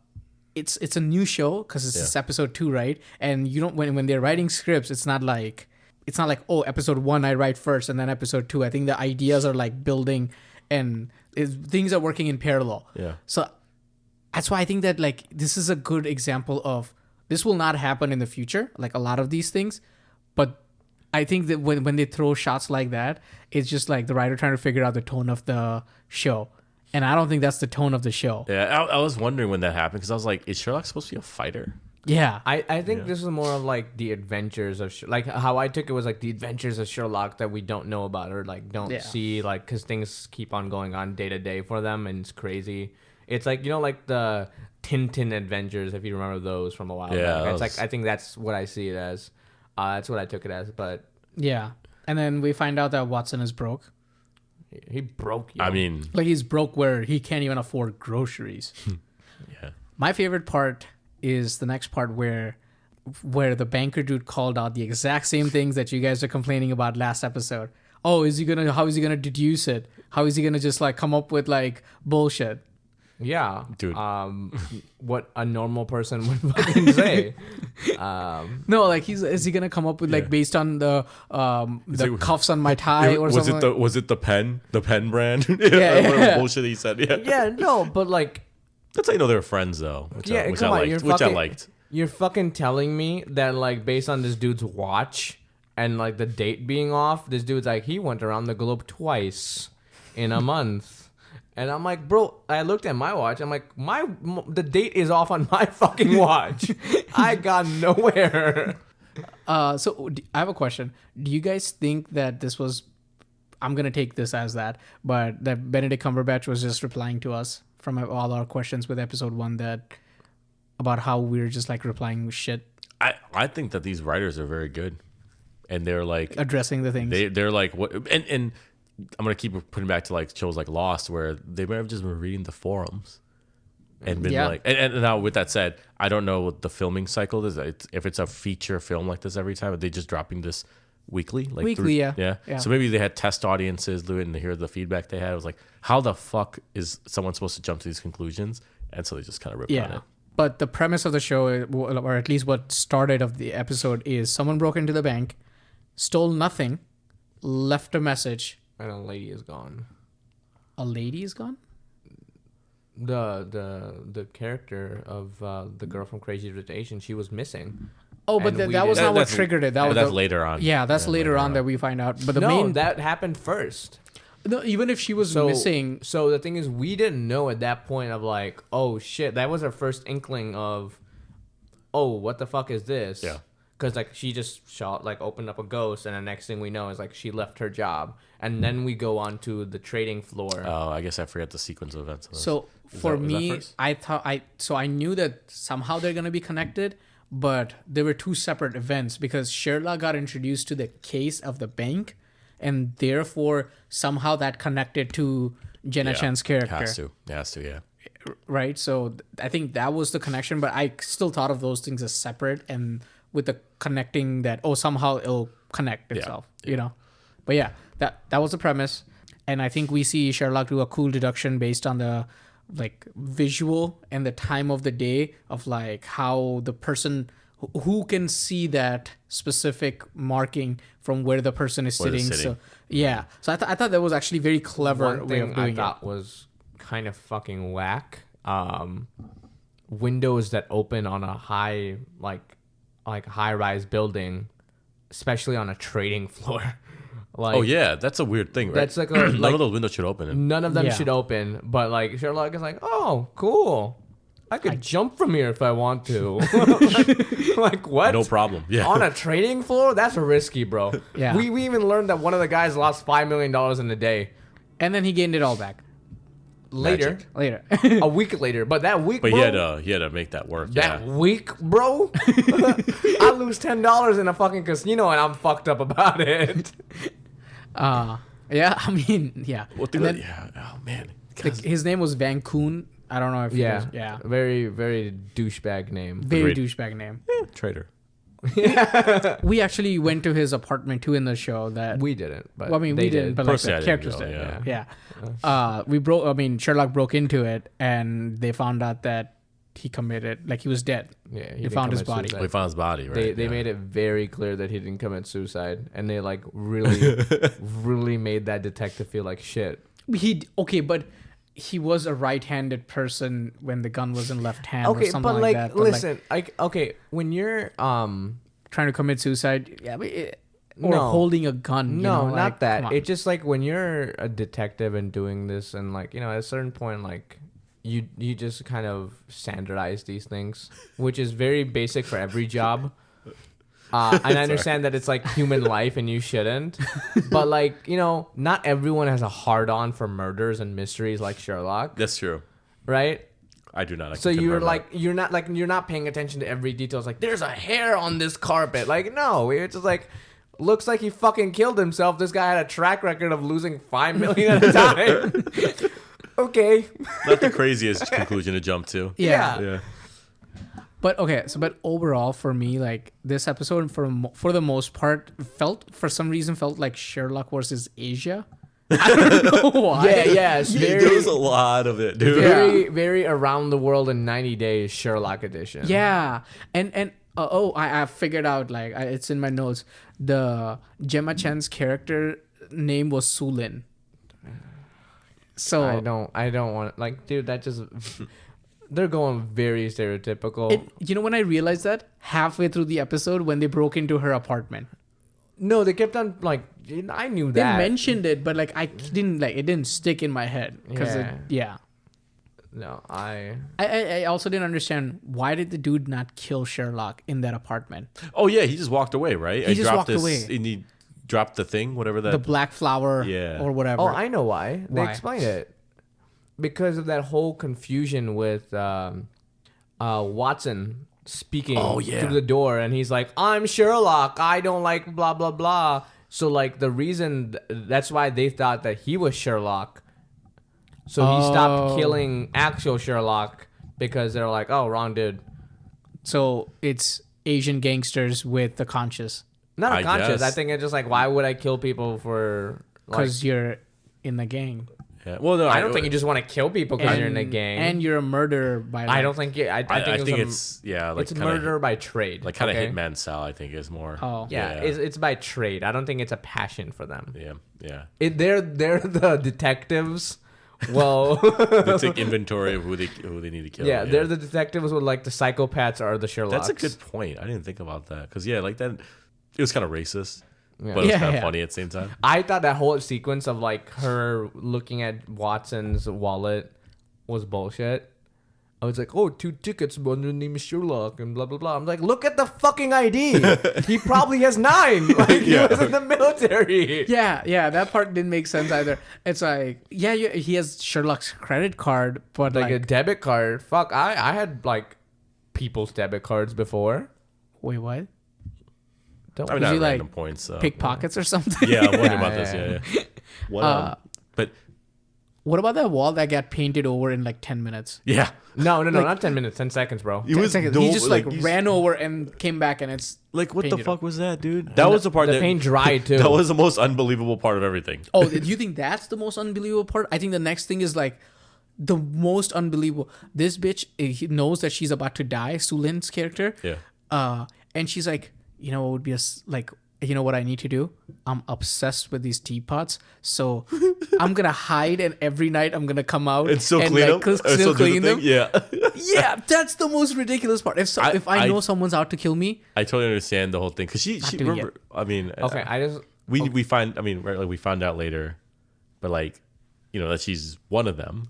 Speaker 2: new show because it's episode 2, right? And you don't when they're writing scripts, it's not like episode 1 I write first and then episode 2. I think the ideas are like building and things are working in parallel.
Speaker 1: Yeah.
Speaker 2: So that's why I think that like this is a good example of this will not happen in the future, like a lot of these things. But I think that when they throw shots like that, it's just like the writer trying to figure out the tone of the show. And I don't think that's the tone of the show.
Speaker 1: Yeah, I was wondering when that happened because I was like, is Sherlock supposed to be a fighter?
Speaker 2: Yeah.
Speaker 3: I think this is more of like the adventures of like how I took it was like the adventures of Sherlock that we don't know about or like don't see like because things keep on going on day to day for them and it's crazy. It's like like the Tintin adventures if you remember those from a while back. It's like I think that's what I see it as. That's what I took it as. But
Speaker 2: yeah, and then we find out that Watson is broke.
Speaker 3: he broke.
Speaker 1: I mean,
Speaker 2: Like he's broke where he can't even afford groceries.
Speaker 1: yeah.
Speaker 2: My favorite part is the next part where the banker dude called out the exact same things that you guys are complaining about last episode. Oh, how is he gonna deduce it? How is he gonna just like come up with like bullshit?
Speaker 3: Yeah,
Speaker 1: Dude.
Speaker 3: What a normal person would fucking say.
Speaker 2: No, like is he gonna come up with like based on the cuffs on my tie or
Speaker 1: was
Speaker 2: something?
Speaker 1: Was it the pen brand?
Speaker 2: Yeah.
Speaker 1: Whatever bullshit he said. Yeah.
Speaker 3: Yeah, no, but like,
Speaker 1: That's how you know they were friends though. Which I
Speaker 3: come on,
Speaker 1: liked.
Speaker 3: You're fucking telling me that like based on this dude's watch and like the date being off, this dude's like he went around the globe twice in a month. And I'm like, bro, I looked at my watch. I'm like, the date is off on my fucking watch. I got nowhere.
Speaker 2: So I have a question. Do you guys think that this was? I'm gonna take this as that, but that Benedict Cumberbatch was just replying to us from all our questions with episode 1 about how we're just like replying with shit,
Speaker 1: I think that these writers are very good, and they're like
Speaker 2: addressing the things.
Speaker 1: they're like what and I'm gonna keep putting back to like shows like Lost where they might have just been reading the forums and been like and now with that said, I don't know what the filming cycle is. If it's a feature film like this every time, are they just dropping this weekly? Like
Speaker 2: Weekly,
Speaker 1: yeah. So maybe they had test audiences do it and hear the feedback they had. It was like, how the fuck is someone supposed to jump to these conclusions? And so they just kind of ripped on it.
Speaker 2: But the premise of the show, or at least what started of the episode, is someone broke into the bank, stole nothing, left a message.
Speaker 3: And a lady is gone.
Speaker 2: A lady is gone?
Speaker 3: The character of the girl from Crazy Rich Asians, she was missing.
Speaker 2: Oh, but
Speaker 3: And
Speaker 2: that was not what
Speaker 1: that's-
Speaker 2: triggered it.
Speaker 1: That's later on.
Speaker 2: Yeah, that's later on that we find out. But the
Speaker 3: No,
Speaker 2: main
Speaker 3: that happened first.
Speaker 2: No, even if she was missing.
Speaker 3: So the thing is, we didn't know at that point of like, oh shit, that was our first inkling of, oh, what the fuck is this?
Speaker 1: Yeah.
Speaker 3: Because like she just opened up a ghost, and the next thing we know is like she left her job, and then we go on to the trading floor.
Speaker 1: Oh, I guess I forget the sequence of events.
Speaker 2: So for me, I knew that somehow they're gonna be connected, but there were two separate events because Sherlock got introduced to the case of the bank, and therefore somehow that connected to Jenna Chan's character.
Speaker 1: It has to, yeah.
Speaker 2: Right. So I think that was the connection, but I still thought of those things as separate and with the connecting that somehow it'll connect itself, you know. But yeah, that was the premise, and I think we see Sherlock do a cool deduction based on the like visual and the time of the day of like how the person who can see that specific marking from where the person is sitting. So yeah, so I thought that was actually very clever way of doing
Speaker 3: I thought was kind of fucking whack. Windows that open on a high high-rise building, especially on a trading floor.
Speaker 1: Like, oh yeah, that's a weird thing, right?
Speaker 3: That's like
Speaker 1: none of those windows should open.
Speaker 3: None of them should open, but like Sherlock is like, oh, cool. I could jump from here if I want to. like what?
Speaker 1: No problem. Yeah.
Speaker 3: On a trading floor, that's risky, bro.
Speaker 2: Yeah.
Speaker 3: We even learned that one of the guys lost $5 million in a day.
Speaker 2: And then he gained it all back.
Speaker 3: Later. A week later. But that week,
Speaker 1: but
Speaker 3: bro,
Speaker 1: he had to make that work.
Speaker 3: That week, bro, I lose $10 in a fucking casino and I'm fucked up about it.
Speaker 2: Yeah, I mean, yeah.
Speaker 1: Well, oh man.
Speaker 2: His name was Van Koon. I don't know if
Speaker 3: yeah. Very, very douchebag name.
Speaker 2: Very douchebag name.
Speaker 1: Traitor.
Speaker 2: We actually went to his apartment too in the show. That
Speaker 3: we didn't, but
Speaker 2: well, I mean, we didn't, but like the characters did. Yeah. Sherlock broke into it, and they found out that he committed, like he was dead.
Speaker 3: Yeah,
Speaker 2: he found his body.
Speaker 1: We found his body. Right.
Speaker 3: They made it very clear that he didn't commit suicide, and they like really, really made that detective feel like shit.
Speaker 2: But he was a right-handed person when the gun was in left hand or something
Speaker 3: but
Speaker 2: like that.
Speaker 3: But listen, when you're
Speaker 2: trying to commit suicide, holding a gun.
Speaker 3: No, not that. It's just like when you're a detective and doing this, and like at a certain point, like you just kind of standardize these things, which is very basic for every job. And I understand that it's like human life and you shouldn't, but like, not everyone has a hard on for murders and mysteries like Sherlock.
Speaker 1: That's true.
Speaker 3: Right?
Speaker 1: I do not.
Speaker 3: So you're not paying attention to every detail. It's like, there's a hair on this carpet. Like, no, it's just like, looks like he fucking killed himself. This guy had a track record of losing $5 million at a time. Okay.
Speaker 1: Not the craziest conclusion to jump to.
Speaker 2: Yeah. But but overall for me, like this episode for the most part felt like Sherlock versus Asia. I don't know why.
Speaker 3: Yeah.
Speaker 1: There was a lot of it, dude.
Speaker 3: Very, very around the world in 90 days Sherlock edition.
Speaker 2: Yeah, and I figured out it's in my notes. The Gemma Chan's character name was Sulin. So
Speaker 3: I don't want dude, that just. They're going very stereotypical.
Speaker 2: When I realized that halfway through the episode when they broke into her apartment.
Speaker 3: No, they kept on I knew that.
Speaker 2: They mentioned it, but I didn't it didn't stick in my head because
Speaker 3: No, I
Speaker 2: also didn't understand why did the dude not kill Sherlock in that apartment?
Speaker 1: Oh yeah, he just walked away, right?
Speaker 2: He just walked away.
Speaker 1: And he dropped the thing, whatever that.
Speaker 2: The black flower, or whatever.
Speaker 3: Oh, I know why. They explained it. Because of that whole confusion with Watson speaking through the door, and he's like, "I'm Sherlock. I don't like blah blah blah." So the reason that's why they thought that he was Sherlock. So he stopped killing actual Sherlock because they're like, "Oh, wrong dude."
Speaker 2: So it's Asian gangsters with the conscious.
Speaker 3: Not conscious. I think it's just why would I kill people for?
Speaker 2: Because you're in the gang.
Speaker 1: Yeah. Well, no,
Speaker 3: I don't think you just want to kill people because you're in a gang.
Speaker 2: And you're a murderer by.
Speaker 3: I don't think. I think
Speaker 1: it's
Speaker 3: it's murder by trade.
Speaker 1: Kind of hitman style. I think is more.
Speaker 2: Oh
Speaker 3: yeah, it's by trade. I don't think it's a passion for them.
Speaker 1: Yeah.
Speaker 3: They're the detectives. Well,
Speaker 1: they take inventory of who they need to kill.
Speaker 3: Yeah, they're the detectives. With the psychopaths are the Sherlocks.
Speaker 1: That's a good point. I didn't think about that because that. It was kind of racist. but it was kind of funny at the same time.
Speaker 3: I thought that whole sequence of like her looking at Watson's wallet was bullshit. I was like, oh, 2 tickets, but the name is Sherlock and blah blah blah. I'm like, look at the fucking ID. He probably has 9. Like he was in the military.
Speaker 2: Yeah, that part didn't make sense either. It's like, he has Sherlock's credit card, but
Speaker 3: Like a debit card. Fuck, I had like people's debit cards before.
Speaker 2: wait, what?
Speaker 3: Don't
Speaker 1: I mean,
Speaker 2: Was
Speaker 1: not
Speaker 2: he,
Speaker 1: random
Speaker 2: like,
Speaker 1: points.
Speaker 2: Pickpockets or something?
Speaker 1: Yeah, I'm wondering
Speaker 3: Yeah,
Speaker 1: about
Speaker 3: yeah,
Speaker 1: this. Yeah. What? But
Speaker 2: What about that wall that got painted over in like 10 minutes?
Speaker 1: yeah,
Speaker 3: No, not 10 minutes, 10 seconds, bro.
Speaker 1: it was
Speaker 2: 10 seconds.
Speaker 1: dope,
Speaker 2: He just like
Speaker 1: you-
Speaker 2: ran over and came back, and it's
Speaker 1: Like, what the
Speaker 2: painted
Speaker 1: fuck
Speaker 2: over.
Speaker 1: was that, dude? That was the part
Speaker 3: the
Speaker 1: that
Speaker 3: paint dried too.
Speaker 1: that was the most unbelievable part of everything.
Speaker 2: Oh, do you think that's the most unbelievable part? I think the next thing is like the most unbelievable. This bitch he knows that she's about to die, Sulin's character.
Speaker 1: Yeah.
Speaker 2: And she's like, you know what would be like, you know what I need to do? I'm obsessed with these teapots, so I'm gonna hide, and every night I'm gonna come out
Speaker 1: And still clean
Speaker 2: like,
Speaker 1: them.
Speaker 2: still clean them.
Speaker 1: Yeah.
Speaker 2: Yeah, that's the most ridiculous part. If I know someone's out to kill me,
Speaker 1: I totally understand the whole thing because she
Speaker 2: doing
Speaker 1: remember. I mean,
Speaker 3: Okay, I just
Speaker 1: we find. I mean, right, like we found out later, but like, you know, that she's one of them,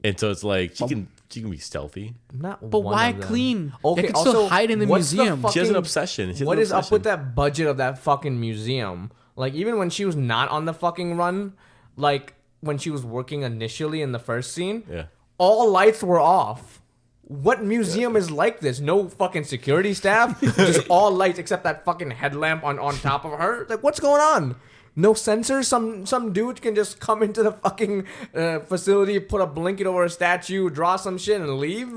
Speaker 1: and so it's like she can be stealthy.
Speaker 3: not.
Speaker 2: but
Speaker 3: one
Speaker 2: why
Speaker 3: of them.
Speaker 2: clean?
Speaker 3: Okay,
Speaker 2: They can
Speaker 3: also,
Speaker 2: still hide in the
Speaker 3: what's the
Speaker 2: museum.
Speaker 3: fuck-
Speaker 1: She has an
Speaker 3: Fucking-
Speaker 1: obsession. She has
Speaker 3: What
Speaker 1: an
Speaker 3: is up
Speaker 1: obsession.
Speaker 3: with that budget of that fucking museum? Like even when she was not on the fucking run, like when she was working initially in the first scene,
Speaker 1: Yeah.
Speaker 3: all lights were off. What museum is like this? No fucking security staff, just all lights except that fucking headlamp on top of her. Like what's going on? No sensors. Some dude can just come into the fucking facility, put a blanket over a statue, draw some shit, and leave.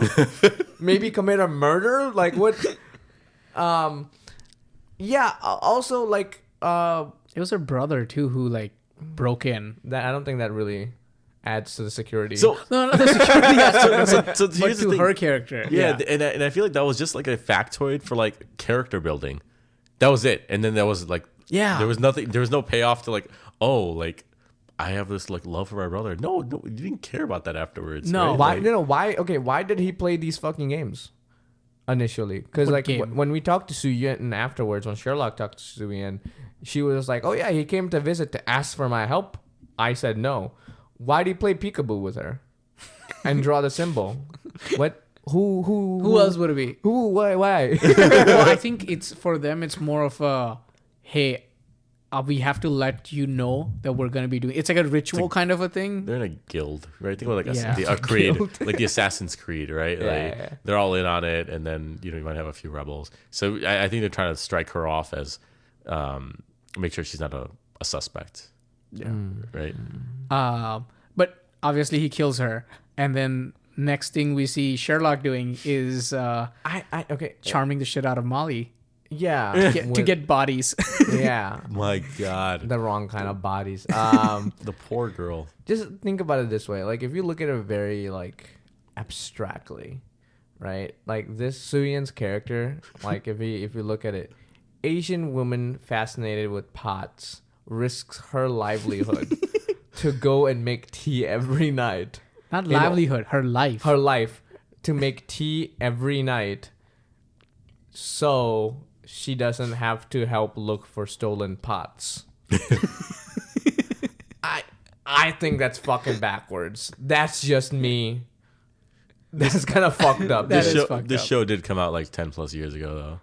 Speaker 3: Maybe commit a murder. Like what? Yeah. Also, like
Speaker 2: It was her brother too who like broke in.
Speaker 3: that. I don't think that really adds to the security.
Speaker 1: So
Speaker 2: No, the security aspect,
Speaker 1: so
Speaker 2: but
Speaker 1: here's the
Speaker 2: to
Speaker 1: thing.
Speaker 2: her character.
Speaker 1: Yeah, and I feel like that was just like a factoid for like character building. That was it, and then there was like there was nothing. There was no payoff to like like I have this like love for my brother. No, you didn't care about that afterwards.
Speaker 2: No.
Speaker 1: right?
Speaker 3: why?
Speaker 1: Like,
Speaker 3: No. Why? Okay. Why did he play these fucking games initially? Because
Speaker 2: What
Speaker 3: like
Speaker 2: game?
Speaker 3: when we talked to Su Yin afterwards, when Sherlock talked to Su Yin, she was like, "Oh yeah, he came to visit to ask for my help." I said no. Why did he play peekaboo with her and draw the symbol? What?
Speaker 2: Who else would it be?
Speaker 3: Who? Why? Why?
Speaker 2: Well, I think it's for them. It's more of a, hey, we have to let you know that we're gonna be doing. It's like a ritual kind of a thing.
Speaker 1: they're in a guild, right? Think about like
Speaker 2: Yeah.
Speaker 1: a creed, like the Assassin's Creed, right?
Speaker 3: Yeah,
Speaker 1: Like
Speaker 3: yeah.
Speaker 1: they're all in on it, and then you might have a few rebels. So I think they're trying to strike her off as, make sure she's not a suspect. Yeah, right.
Speaker 2: But obviously he kills her, and then next thing we see Sherlock doing is
Speaker 3: Okay.
Speaker 2: charming the shit out of Molly
Speaker 3: Yeah.
Speaker 2: to get bodies.
Speaker 3: Yeah.
Speaker 1: My God,
Speaker 3: The wrong kind of bodies.
Speaker 1: the poor girl.
Speaker 3: Just think about it this way. Like if you look at it very like abstractly, right? Like this Suyin's character, like if you look at it, Asian woman fascinated with pots risks her livelihood to go and make tea every night.
Speaker 2: Not livelihood, her life.
Speaker 3: Her life to make tea every night so she doesn't have to help look for stolen pots. I think that's fucking backwards. That's just me. That's kind of fucked up.
Speaker 2: That is
Speaker 1: This
Speaker 2: fucked up.
Speaker 1: show did come out like 10+ years ago,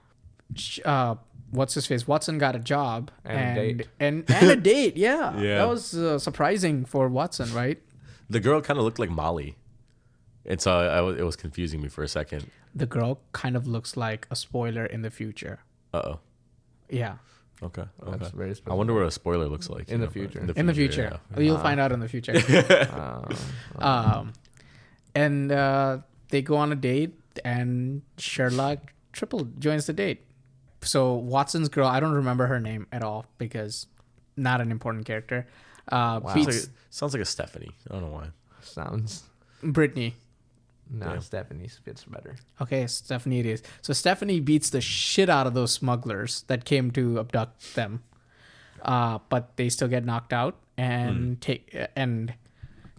Speaker 1: though.
Speaker 2: What's his face? Watson got a job
Speaker 3: And a date.
Speaker 2: and a date. Yeah,
Speaker 1: Yeah.
Speaker 2: that was surprising for Watson, right?
Speaker 1: The girl kind of looked like Molly, and so it was confusing me for a second.
Speaker 2: The girl kind of looks like a spoiler in the future.
Speaker 1: Oh,
Speaker 2: Yeah,
Speaker 1: okay.
Speaker 3: That's very
Speaker 1: I
Speaker 3: specific.
Speaker 1: wonder what a spoiler looks like
Speaker 3: In the future.
Speaker 2: in the future,
Speaker 1: yeah.
Speaker 2: you'll find out in the future. And they go on a date, and Sherlock joins the date. So Watson's girl, I don't remember her name at all because not an important character. Beats
Speaker 1: Sounds like a Stephanie. I don't know why.
Speaker 3: Sounds.
Speaker 2: Brittany.
Speaker 3: No,
Speaker 1: Yeah.
Speaker 3: Stephanie's fits better.
Speaker 2: Okay, Stephanie it is. So Stephanie beats the shit out of those smugglers that came to abduct them. But they still get knocked out and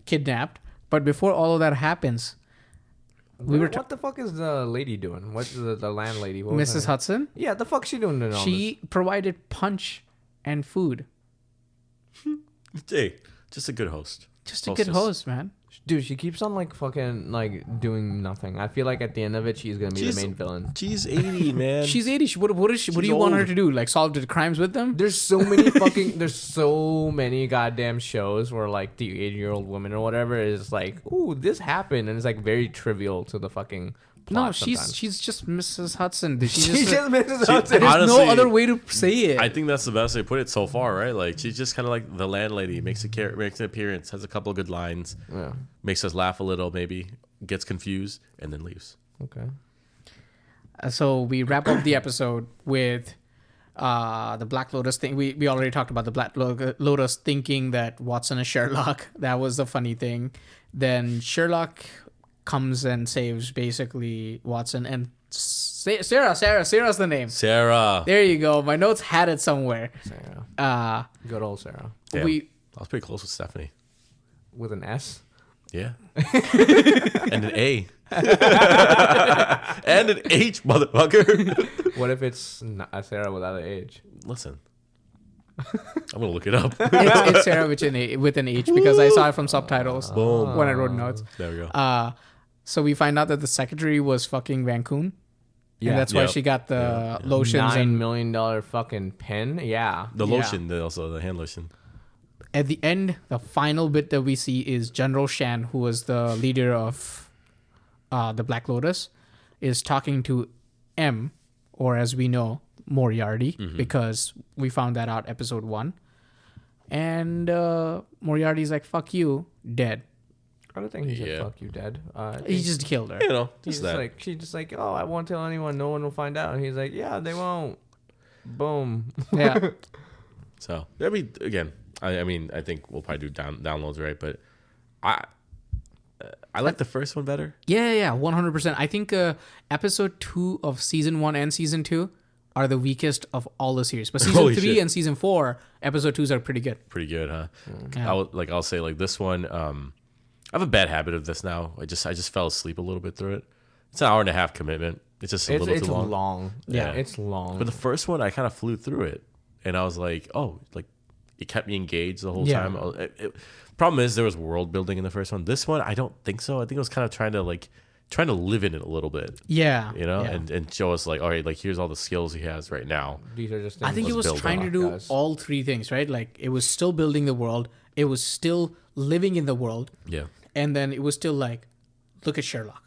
Speaker 2: kidnapped. But before all of that happens,
Speaker 3: What the fuck is the lady doing? What's the landlady? What was her
Speaker 2: Mrs.
Speaker 3: name?
Speaker 2: Hudson,
Speaker 3: Yeah, the fuck she doing in all this?
Speaker 2: she provided punch and food.
Speaker 1: Hey, just a good host.
Speaker 2: Just a good host, man.
Speaker 3: Dude, she keeps on like fucking like doing nothing. I feel like at the end of it, she's gonna be the main villain.
Speaker 1: She's 80, man.
Speaker 2: She's 80. What is she? What do you
Speaker 1: She's
Speaker 2: want her
Speaker 1: old.
Speaker 2: to do? Like solve the crimes with them?
Speaker 3: There's so many goddamn shows where like the 80-year-old woman or whatever is like, ooh, this happened, and it's like very trivial to the fucking plot.
Speaker 2: No,
Speaker 3: sometimes.
Speaker 2: she's just Mrs. Hudson.
Speaker 3: She's just Mrs. Hudson.
Speaker 2: There's
Speaker 1: Honestly,
Speaker 2: no other way to say it.
Speaker 1: I think that's the best way to put it so far, right? Like she's just kind of like the landlady, makes an appearance, has a couple of good lines,
Speaker 3: Yeah.
Speaker 1: makes us laugh a little, maybe gets confused, and then leaves.
Speaker 3: Okay.
Speaker 2: So we wrap up the episode with the Black Lotus thing. We already talked about the Black Lotus thinking that Watson is Sherlock. That was the funny thing. Then Sherlock comes and saves basically Watson and Sarah's the name.
Speaker 1: Sarah.
Speaker 2: There you go. My notes had it somewhere.
Speaker 3: Sarah. Good old Sarah.
Speaker 1: Damn,
Speaker 2: We
Speaker 1: I was pretty close with Stephanie.
Speaker 3: With an S.
Speaker 1: Yeah. And an A. And an H, motherfucker.
Speaker 3: What if it's not a Sarah without an H?
Speaker 1: Listen. I'm gonna look it up.
Speaker 2: it's Sarah with an H because I saw it from subtitles
Speaker 1: Boom.
Speaker 2: when I wrote notes.
Speaker 1: There we go.
Speaker 2: So we find out that the secretary was fucking Vancouver.
Speaker 3: Yeah.
Speaker 2: And that's why
Speaker 1: Yep.
Speaker 2: she got the lotions.
Speaker 3: $9
Speaker 2: And
Speaker 3: million fucking pen. Yeah.
Speaker 1: The
Speaker 2: yeah.
Speaker 1: lotion, the hand lotion.
Speaker 2: at the end, the final bit that we see is General Shan, who was the leader of the Black Lotus, is talking to M, or as we know, Moriarty, because we found that out episode 1. And Moriarty's like, fuck you, dead.
Speaker 3: I don't think he said
Speaker 1: Yeah.
Speaker 3: fuck you, Dad.
Speaker 2: He just killed her.
Speaker 1: You know,
Speaker 3: He's
Speaker 1: just
Speaker 3: just
Speaker 1: that.
Speaker 3: like, she's just like, oh, I won't tell anyone. No one will find out. And he's like, yeah, they won't. Boom.
Speaker 2: Yeah.
Speaker 1: So I mean, again, I mean, I think we'll probably do downloads, right? But I like the first one better.
Speaker 2: Yeah, 100%. I think episode 2 of season 1 and season 2 are the weakest of all the series. But season
Speaker 1: Holy
Speaker 2: 3
Speaker 1: shit.
Speaker 2: and season 4, episode 2s are pretty good.
Speaker 1: Pretty good, huh?
Speaker 2: Yeah.
Speaker 1: I'll say like this one. I have a bad habit of this now. I just fell asleep a little bit through it. It's an hour and a half commitment. It's just a little
Speaker 3: It's
Speaker 1: too long.
Speaker 3: long.
Speaker 1: Yeah.
Speaker 3: It's long.
Speaker 1: But the first one, I kind of flew through it, and I was like, oh, like it kept me engaged the whole
Speaker 2: Yeah.
Speaker 1: time. Problem is, there was world building in the first one. This one, I don't think so. I think it was kind of trying to live in it a little bit,
Speaker 2: Yeah.
Speaker 1: you know,
Speaker 2: yeah.
Speaker 1: and show us like, all right, like here's all the skills he has right now.
Speaker 3: These are just
Speaker 2: I think it was
Speaker 1: build
Speaker 2: trying
Speaker 1: on
Speaker 2: to do
Speaker 3: guys.
Speaker 2: all 3 things, right? Like it was still building the world, it was still living in the world,
Speaker 1: Yeah,
Speaker 2: and then it was still like, look at Sherlock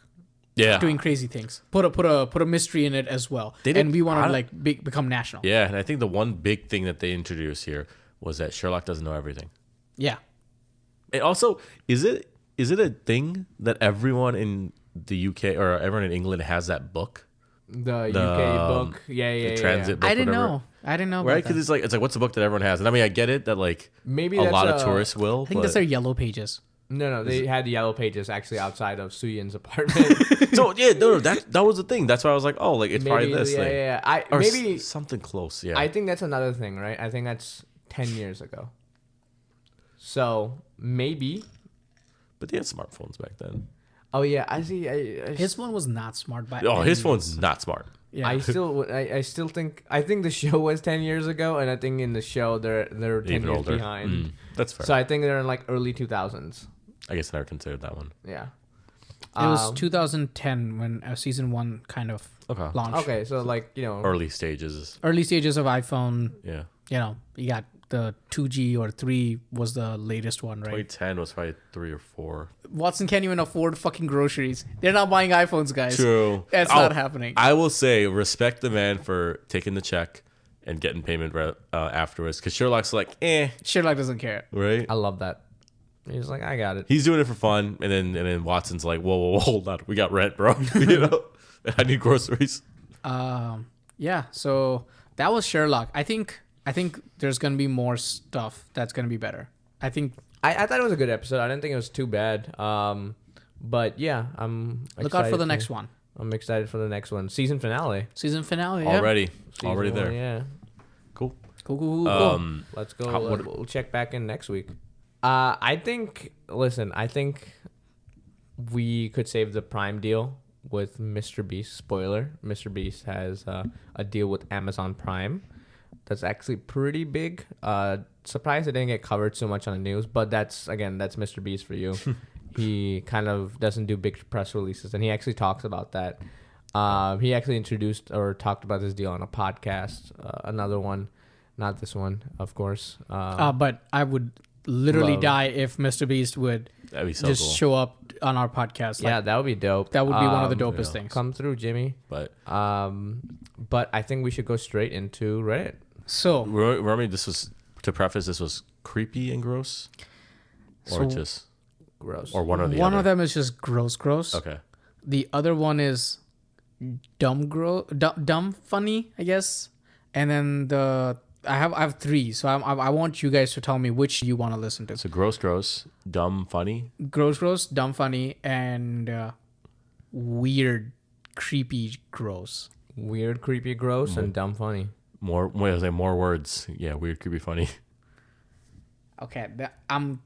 Speaker 1: yeah,
Speaker 2: doing crazy things. Put a mystery in it as well.
Speaker 1: They did-
Speaker 2: And we want
Speaker 1: I-
Speaker 2: to like become national.
Speaker 1: yeah. And I think the one big thing that they introduced here was that Sherlock doesn't know everything.
Speaker 2: Yeah.
Speaker 1: And also, is it a thing that everyone in the UK or everyone in England has that book?
Speaker 3: the UK
Speaker 1: um,
Speaker 3: book. Yeah.
Speaker 1: the transit book,
Speaker 2: I didn't
Speaker 1: whatever.
Speaker 2: know. I didn't know about
Speaker 1: Right?
Speaker 2: that.
Speaker 1: Because it's like what's the book that everyone has? And I mean, I get it that like
Speaker 3: Maybe
Speaker 1: a
Speaker 3: that's
Speaker 1: lot of tourists will.
Speaker 2: I think that's their yellow pages.
Speaker 3: No, they had yellow pages actually outside of Suyin's apartment.
Speaker 1: So yeah, no, that was the thing. That's why I was like, oh, like it's probably
Speaker 3: Maybe,
Speaker 1: this thing.
Speaker 3: yeah.
Speaker 1: Or
Speaker 3: Maybe
Speaker 1: something close. Yeah.
Speaker 3: I think that's another thing, right? I think that's 10 years ago. So maybe.
Speaker 1: But they had smartphones back then.
Speaker 3: Oh yeah, I see.
Speaker 2: His one was not smart by
Speaker 1: Oh,
Speaker 2: any
Speaker 1: his
Speaker 2: means.
Speaker 1: phone's not smart.
Speaker 2: Yeah.
Speaker 3: I still think the show was 10 years ago, and I think in the show they're 10
Speaker 1: Even
Speaker 3: years
Speaker 1: older.
Speaker 3: behind.
Speaker 1: That's fair.
Speaker 3: So I think they're in like early 2000s.
Speaker 1: I guess I never considered that one.
Speaker 3: Yeah.
Speaker 2: It was 2010 when season 1 kind of
Speaker 1: Okay.
Speaker 2: launched.
Speaker 3: Okay, so like, you know,
Speaker 1: Early stages.
Speaker 2: Early stages of iPhone,
Speaker 1: Yeah.
Speaker 2: you know, you got the 2G or 3 was the latest one, right?
Speaker 1: 2010 was probably 3 or 4.
Speaker 2: Watson can't even afford fucking groceries. They're not buying iPhones, guys.
Speaker 1: True.
Speaker 2: That's
Speaker 1: I'll-
Speaker 2: not happening.
Speaker 1: I will say, respect the man for taking the check and getting payment afterwards. Because Sherlock's like,
Speaker 2: Sherlock doesn't care.
Speaker 1: right?
Speaker 3: I love that. He's like, I got it.
Speaker 1: He's doing it for fun, and then Watson's like, whoa, hold on, we got rent, bro. You know, I need groceries.
Speaker 2: Yeah, so that was Sherlock. I think there's gonna be more stuff that's gonna be better. I think
Speaker 3: I thought it was a good episode. I didn't think it was too bad. But yeah, I'm
Speaker 2: look out for the
Speaker 3: excited
Speaker 2: next one.
Speaker 3: I'm excited for the next one. Season finale.
Speaker 2: Season finale. Yeah.
Speaker 1: Already
Speaker 3: Season
Speaker 1: there.
Speaker 3: one, yeah.
Speaker 1: Cool.
Speaker 2: Cool.
Speaker 3: Let's go.
Speaker 1: How- what-
Speaker 3: We'll check back in next week. I think we could save the Prime deal with Mr. Beast. Spoiler: Mr. Beast has a deal with Amazon Prime. that's actually pretty big. Surprised it didn't get covered so much on the news, but that's Mr. Beast for you. He kind of doesn't do big press releases, and he actually talks about that. He actually introduced or talked about this deal on a podcast. Another one, not this one, of course.
Speaker 2: But I would literally die if Mr. Beast would
Speaker 1: That'd be so
Speaker 2: just
Speaker 1: cool.
Speaker 2: show up on our podcast.
Speaker 3: Yeah, that would be dope.
Speaker 2: That would be one of the dopest things.
Speaker 3: Come through, Jimmy.
Speaker 1: But
Speaker 3: I think we should go straight into Reddit.
Speaker 2: So,
Speaker 1: remember, this was to preface. This was creepy and gross, or just
Speaker 3: gross,
Speaker 1: or one or the
Speaker 2: one
Speaker 1: other.
Speaker 2: of them is just gross.
Speaker 1: Okay.
Speaker 2: The other one is dumb funny, I guess. And then I have three, so I want you guys to tell me which you want to listen to.
Speaker 1: So gross, dumb, funny.
Speaker 2: Gross, dumb funny, and weird, creepy, gross.
Speaker 3: weird, creepy, gross, and dumb funny.
Speaker 1: More words. Yeah, weird, creepy, funny.
Speaker 2: Okay, I'm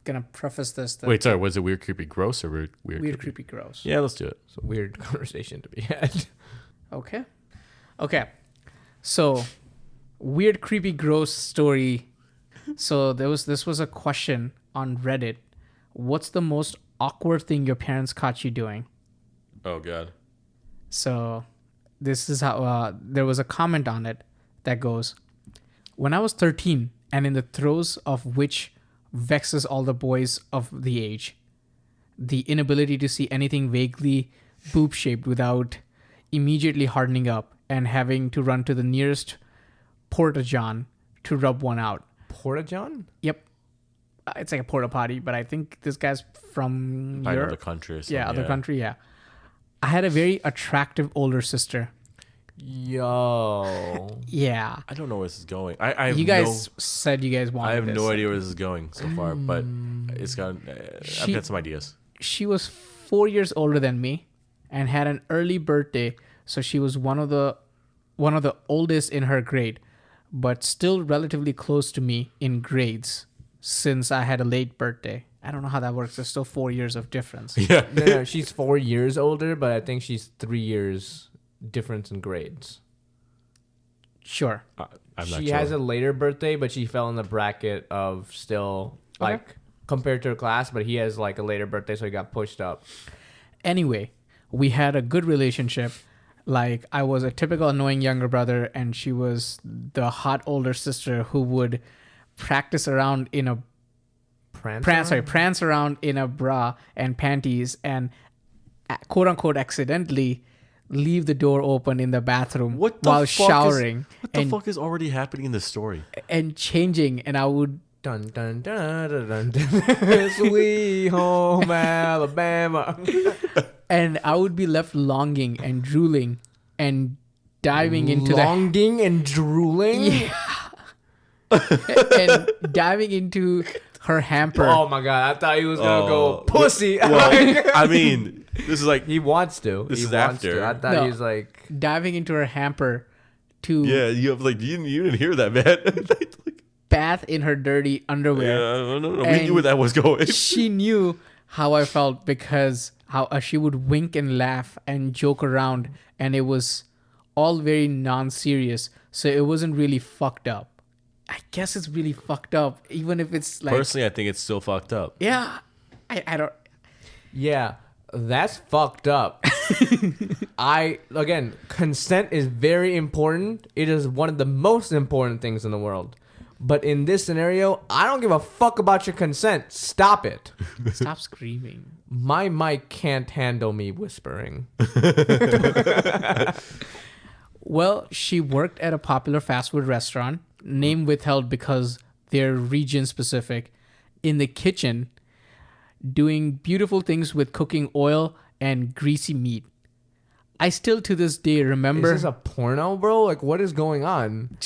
Speaker 2: gonna preface this.
Speaker 1: Wait, sorry. Was it weird, creepy, gross, or weird,
Speaker 2: creepy, gross.
Speaker 1: Yeah, let's do it.
Speaker 3: It's a weird conversation to be had.
Speaker 2: Okay. So, weird, creepy, gross story. So this was a question on Reddit. What's the most awkward thing your parents caught you doing?
Speaker 1: Oh God.
Speaker 2: So, this is how there was a comment on it that goes, when I was 13 and in the throes of which vexes all the boys of the age, the inability to see anything vaguely boob-shaped without immediately hardening up and having to run to the nearest porta-john to rub one out.
Speaker 3: Porta-john?
Speaker 2: Yep. It's like a porta potty, but I think this guy's from
Speaker 1: By
Speaker 2: Europe.
Speaker 1: another country or something.
Speaker 2: Yeah, other country, yeah. I had a very attractive older sister.
Speaker 3: Yo.
Speaker 2: Yeah.
Speaker 1: I don't know where this is going. I have
Speaker 2: You guys said you guys wanted
Speaker 1: I have
Speaker 2: this.
Speaker 1: no idea where this is going so far, but it's got. I've got some ideas.
Speaker 2: She was 4 years older than me and had an early birthday, so she was one of the oldest in her grade, but still relatively close to me in grades since I had a late birthday. I don't know how that works. There's still 4 years of difference.
Speaker 1: Yeah.
Speaker 3: No, she's 4 years older, but I think she's 3 years difference in grades.
Speaker 2: Sure.
Speaker 1: I'm not
Speaker 3: She
Speaker 1: sure.
Speaker 3: has a later birthday, but she fell in the bracket of still like compared to her class, but he has like a later birthday, so he got pushed up.
Speaker 2: Anyway, we had a good relationship. Like, I was a typical annoying younger brother, and she was the hot older sister who would prance around in a bra and panties and quote unquote accidentally leave the door open in the bathroom while showering.
Speaker 1: What the fuck is already happening in this story?
Speaker 2: And changing, and I would
Speaker 3: Dun dun dun dun dun. Sweet home Alabama.
Speaker 2: and I would be left longing and drooling and diving into
Speaker 3: longing and drooling.
Speaker 2: and diving into her hamper.
Speaker 3: Oh my god! I thought he was gonna go pussy.
Speaker 1: Well, I mean, this is like
Speaker 3: He wants to.
Speaker 1: This
Speaker 3: he
Speaker 1: is
Speaker 3: wants
Speaker 1: after.
Speaker 3: to. I thought
Speaker 2: No.
Speaker 3: he was like.
Speaker 2: Diving into her hamper to
Speaker 1: yeah. You have like you didn't hear that, man.
Speaker 2: bath in her dirty underwear.
Speaker 1: Yeah, no. We
Speaker 2: And
Speaker 1: knew where that was going.
Speaker 2: She knew how I felt because how she would wink and laugh and joke around, and it was all very non-serious, so it wasn't really fucked up. I guess it's really fucked up, even if it's like...
Speaker 1: Personally, I think it's still fucked up.
Speaker 2: Yeah, I don't...
Speaker 3: Yeah, that's fucked up. Consent is very important. It is one of the most important things in the world. But in this scenario, I don't give a fuck about your consent. Stop it.
Speaker 2: Stop screaming.
Speaker 3: My mic can't handle me whispering.
Speaker 2: Well, she worked at a popular fast food restaurant, name withheld because they're region specific, in the kitchen, doing beautiful things with cooking oil and greasy meat. I still to this day remember...
Speaker 3: Is this a porno, bro? Like, what is going on?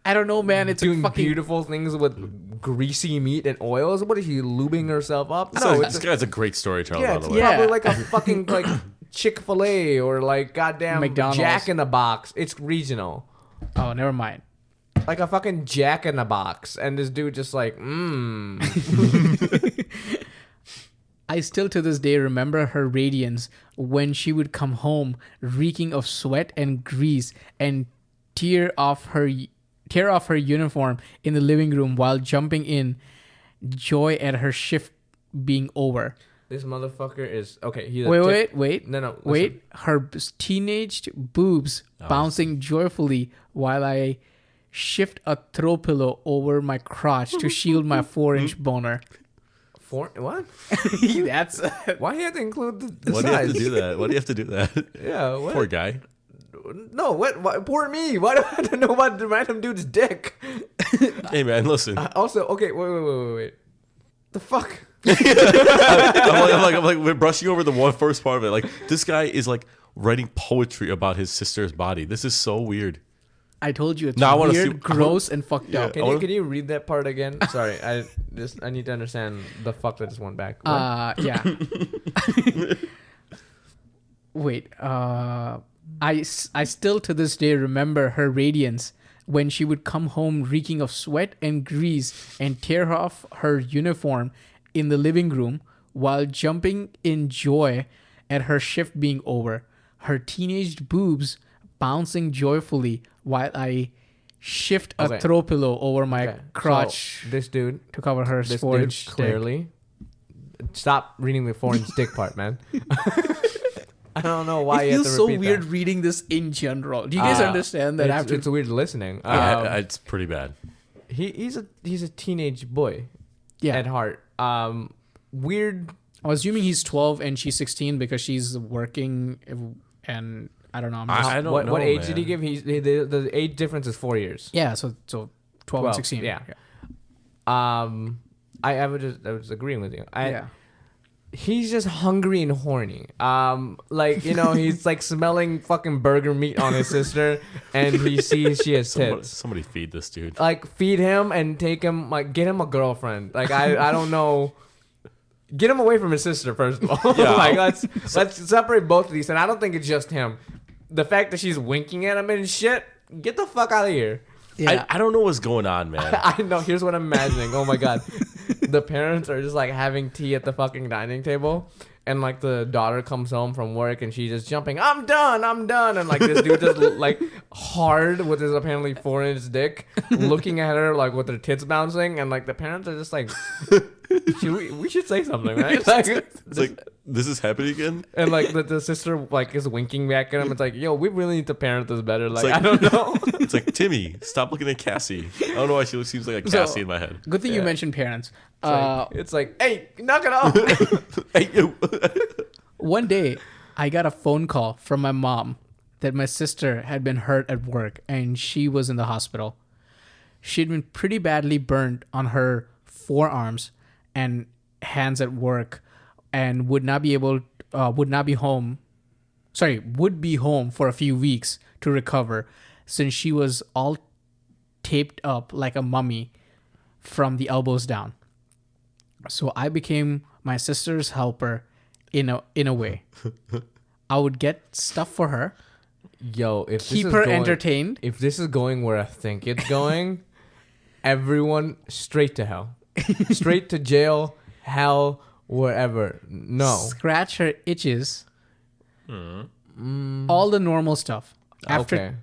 Speaker 2: I don't know, man. It's
Speaker 3: Doing
Speaker 2: a fucking...
Speaker 3: beautiful things with greasy meat and oils? What is she lubing herself up?
Speaker 1: So this guy's a great storyteller,
Speaker 3: Yeah,
Speaker 1: by
Speaker 3: it's
Speaker 1: the way.
Speaker 3: probably like a fucking like Chick-fil-A or like goddamn
Speaker 2: McDonald's.
Speaker 3: Jack in the Box. It's regional.
Speaker 2: Oh, never mind.
Speaker 3: Like a fucking Jack in the Box. And this dude just like,
Speaker 2: I still to this day remember her radiance when she would come home reeking of sweat and grease and tear off her uniform in the living room while jumping in joy at her shift being over.
Speaker 3: This motherfucker is okay.
Speaker 2: Wait.
Speaker 3: No, listen.
Speaker 2: Wait. Her teenaged boobs bouncing joyfully while I shift a throw pillow over my crotch to shield my 4-inch boner.
Speaker 3: What?
Speaker 2: That's
Speaker 3: Why do you have to include the
Speaker 1: Why do you have
Speaker 3: size?
Speaker 1: to do that? Why do you have to do that?
Speaker 3: Yeah. What?
Speaker 1: Poor guy.
Speaker 3: No. What? Poor me. Why do I have to know about the random dude's dick?
Speaker 1: Hey man, listen.
Speaker 3: Also, okay. Wait. The fuck?
Speaker 1: I'm like, we're brushing over the first part of it. Like, this guy is like writing poetry about his sister's body. This is so weird.
Speaker 2: I told you it's
Speaker 1: Now I wanna
Speaker 2: weird,
Speaker 1: see-
Speaker 2: gross, and fucked up.
Speaker 3: Can you read that part again? Sorry, I need to understand the fuck that just went back. What?
Speaker 2: Yeah. Wait. I still to this day remember her radiance when she would come home reeking of sweat and grease and tear off her uniform in the living room while jumping in joy at her shift being over. Her teenaged boobs bouncing joyfully while I shift a throw pillow over my crotch
Speaker 3: So this dude,
Speaker 2: to cover her
Speaker 3: this
Speaker 2: 4-inch
Speaker 3: dude
Speaker 2: dick.
Speaker 3: clearly. Stop reading the 4-inch dick part, man. I don't know why
Speaker 2: It
Speaker 3: you have to
Speaker 2: feels so
Speaker 3: repeat
Speaker 2: weird
Speaker 3: that.
Speaker 2: reading this in general. Do you guys understand that after
Speaker 3: It's weird listening.
Speaker 1: It's pretty bad.
Speaker 3: He's a teenage boy at heart. Weird.
Speaker 2: I'm assuming he's 12 and she's 16 because she's working, and I don't know. I'm just,
Speaker 1: I don't
Speaker 3: what
Speaker 1: know,
Speaker 3: age
Speaker 1: man.
Speaker 3: did he give? The age difference is 4 years.
Speaker 2: yeah, so 12 and 16.
Speaker 3: Yeah. I was agreeing with you.
Speaker 2: Yeah.
Speaker 3: He's just hungry and horny. He's like smelling fucking burger meat on his sister, and he sees she has tits.
Speaker 1: Somebody feed this dude.
Speaker 3: Like, feed him and take him, like, get him a girlfriend. Like, I don't know. Get him away from his sister, first of all.
Speaker 1: Yeah.
Speaker 3: Like, let's separate both of these. And I don't think it's just him. The fact that she's winking at him and shit, get the fuck out of here.
Speaker 2: Yeah.
Speaker 1: I don't know what's going on, man.
Speaker 3: I know. Here's what I'm imagining. Oh my god, the parents are just like having tea at the fucking dining table, and like the daughter comes home from work and she's just jumping. I'm done. And like this dude just like hard with his apparently 4-inch dick, looking at her like with her tits bouncing, and like the parents are just like, we should say something, right? Like,
Speaker 1: It's like, this is happening again?
Speaker 3: and like the sister like is winking back at him. It's like, yo, we really need to parent this better. Like,
Speaker 1: like-
Speaker 3: I don't know.
Speaker 1: It's like, Timmy, stop looking at Cassie. I don't know why she seems like a Cassie in my head.
Speaker 2: Good thing you
Speaker 3: Yeah.
Speaker 2: mentioned parents.
Speaker 3: It's like, hey, knock it off.
Speaker 1: Hey, you.
Speaker 2: One day, I got a phone call from my mom that my sister had been hurt at work and she was in the hospital. She'd been pretty badly burned on her forearms and hands at work, and would be home for a few weeks to recover, since she was all taped up like a mummy from the elbows down. So I became my sister's helper in a way. I would get stuff for her,
Speaker 3: Yo, if
Speaker 2: keep
Speaker 3: this is
Speaker 2: her
Speaker 3: going,
Speaker 2: entertained,
Speaker 3: if this is going where I think it's going, everyone straight to hell, straight to jail, hell, wherever. No,
Speaker 2: scratch her itches, all the normal stuff. After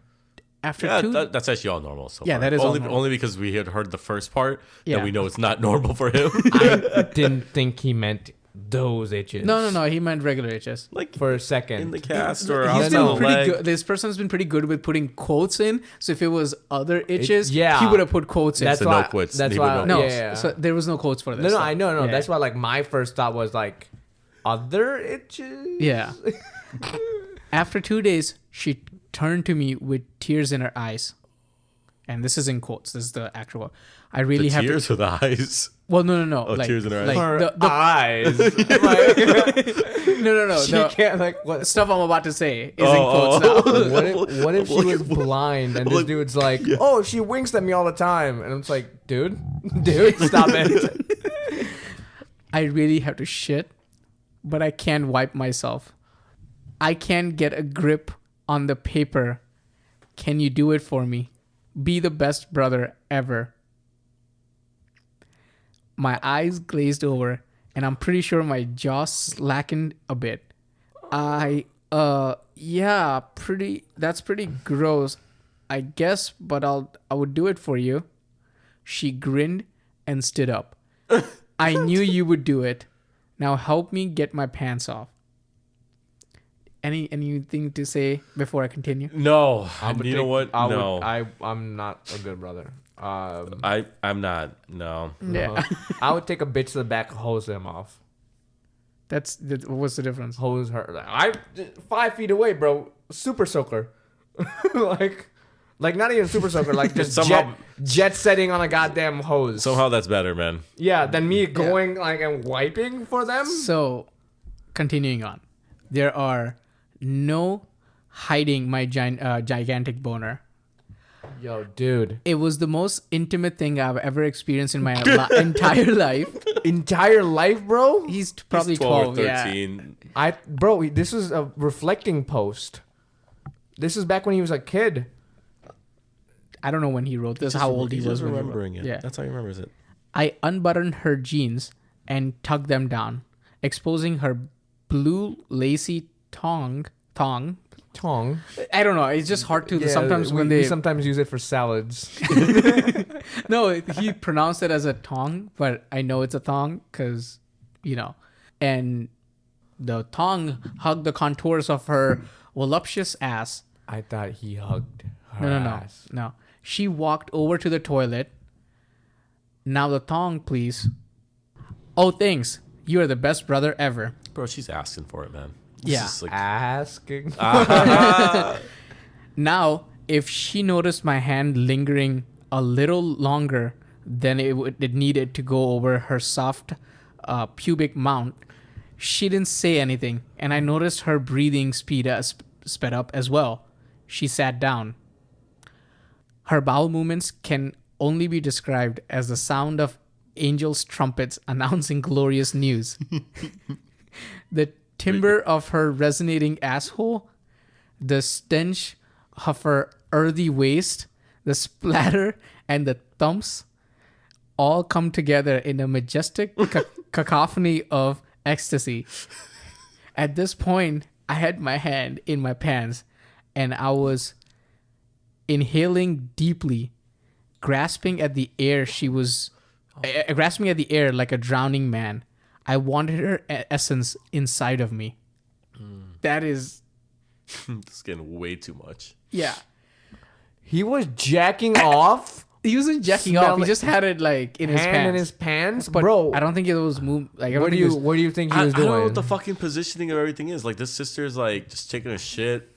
Speaker 1: Yeah,
Speaker 2: two,
Speaker 1: that's actually all normal. So
Speaker 2: Yeah,
Speaker 1: far.
Speaker 2: that is all
Speaker 1: only
Speaker 2: normal.
Speaker 1: only because we had heard the first part
Speaker 2: Yeah.
Speaker 1: that we know it's not normal for him.
Speaker 3: I didn't think he meant those itches.
Speaker 2: no, he meant regular itches.
Speaker 1: Like
Speaker 3: For a second,
Speaker 1: in the cast or
Speaker 2: He's
Speaker 1: outside
Speaker 2: been
Speaker 1: the
Speaker 2: pretty
Speaker 1: leg.
Speaker 2: good. This person's been pretty good with putting quotes in. So if it was other itches,
Speaker 3: yeah.
Speaker 2: he would have put quotes in.
Speaker 3: that's
Speaker 1: So no
Speaker 3: why.
Speaker 1: quotes.
Speaker 3: That's
Speaker 1: He would
Speaker 3: why.
Speaker 1: know.
Speaker 2: no,
Speaker 3: yeah.
Speaker 2: so there was no quotes for this.
Speaker 3: No,
Speaker 2: so-
Speaker 3: I know.
Speaker 2: yeah.
Speaker 3: That's why. Like, my first thought was like, other itches.
Speaker 2: Yeah. After 2 days, she turned to me with tears in her eyes. And this is in quotes. This is the actual. I really
Speaker 1: The
Speaker 2: have
Speaker 1: tears
Speaker 2: to.
Speaker 1: or the eyes?
Speaker 2: Well, no.
Speaker 1: Oh, tears in her eyes.
Speaker 2: Like
Speaker 3: Her
Speaker 2: the
Speaker 3: eyes.
Speaker 2: no.
Speaker 3: She
Speaker 2: The
Speaker 3: can't like what.
Speaker 2: stuff I'm about to say is in
Speaker 1: Oh,
Speaker 2: quotes now.
Speaker 3: What if she was blind and this dude's like, oh, she winks at me all the time, and I'm just like, dude, stop it.
Speaker 2: I really have to shit, but I can't wipe myself. I can't get a grip on the paper. Can you do it for me? Be the best brother ever. My eyes glazed over, and I'm pretty sure my jaw slackened a bit. That's pretty gross. I guess, but I would do it for you. She grinned and stood up. I knew you would do it. Now help me get my pants off. Anything to say before I continue?
Speaker 1: No. You know what? No.
Speaker 3: I'm not a good brother.
Speaker 1: I'm not. No.
Speaker 2: Yeah.
Speaker 3: I would take a bitch to the back, hose him off.
Speaker 2: What's the difference?
Speaker 3: Hose her. I 5 feet away, bro. Super soaker. like not even super soaker. Like just jet setting on a goddamn hose.
Speaker 1: Somehow that's better, man.
Speaker 3: Yeah, than me going like and wiping for them.
Speaker 2: So, continuing on, there are no hiding my gigantic boner.
Speaker 3: Yo, dude.
Speaker 2: It was the most intimate thing I've ever experienced in my entire life.
Speaker 3: Entire life, bro?
Speaker 2: He's probably
Speaker 1: He's 12 or
Speaker 2: 13.
Speaker 1: 13.
Speaker 3: Bro, this was a reflecting post. This is back when he was a kid.
Speaker 2: I don't know when he wrote this, how old he was.
Speaker 1: Remembering it.
Speaker 2: Yeah.
Speaker 1: That's how he remembers it.
Speaker 2: I unbuttoned her jeans and tugged them down, exposing her blue lacy tongue.
Speaker 3: Tongue.
Speaker 2: I don't know. It's just hard to sometimes when
Speaker 3: we sometimes use it for salads.
Speaker 2: No, he pronounced it as a tongue, but I know it's a thong because, and the tongue hugged the contours of her voluptuous ass.
Speaker 3: I thought he hugged her ass.
Speaker 2: No. She walked over to the toilet. Now the thong, please. Oh, thanks. You are the best brother ever.
Speaker 1: Bro, she's asking for it, man.
Speaker 2: Yeah.
Speaker 3: Asking.
Speaker 2: Now, if she noticed my hand lingering a little longer than it needed to go over her soft pubic mount, she didn't say anything, and I noticed her breathing sped up as well. She sat down. Her bowel movements can only be described as the sound of angels' trumpets announcing glorious news. The timbre of her resonating asshole, the stench of her earthy waist, the splatter, and the thumps all come together in a majestic cacophony of ecstasy. At this point, I had my hand in my pants and I was inhaling deeply, grasping at the air like a drowning man. I wanted her essence inside of me. That is...
Speaker 1: It's getting way too much.
Speaker 2: Yeah.
Speaker 3: He was jacking off?
Speaker 2: He wasn't jacking off. He just had it like in his pants.
Speaker 3: In his pants?
Speaker 2: But
Speaker 3: bro.
Speaker 2: I don't think it was like...
Speaker 3: What do you think he was doing?
Speaker 1: I don't know what the fucking positioning of everything is. Like, this sister's like just taking a shit.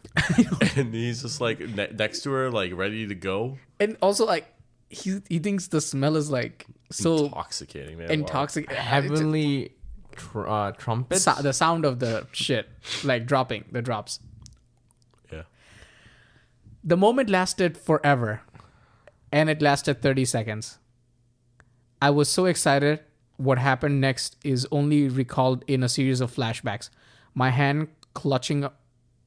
Speaker 1: And he's just like next to her, like ready to go.
Speaker 2: And also like, he thinks the smell is like so...
Speaker 1: Intoxicating, man.
Speaker 2: Intoxicating.
Speaker 3: Heavenly trumpets?
Speaker 2: The sound of the shit, like dropping, the drops.
Speaker 1: Yeah.
Speaker 2: The moment lasted forever, and it lasted 30 seconds. I was so excited. What happened next is only recalled in a series of flashbacks. My hand clutching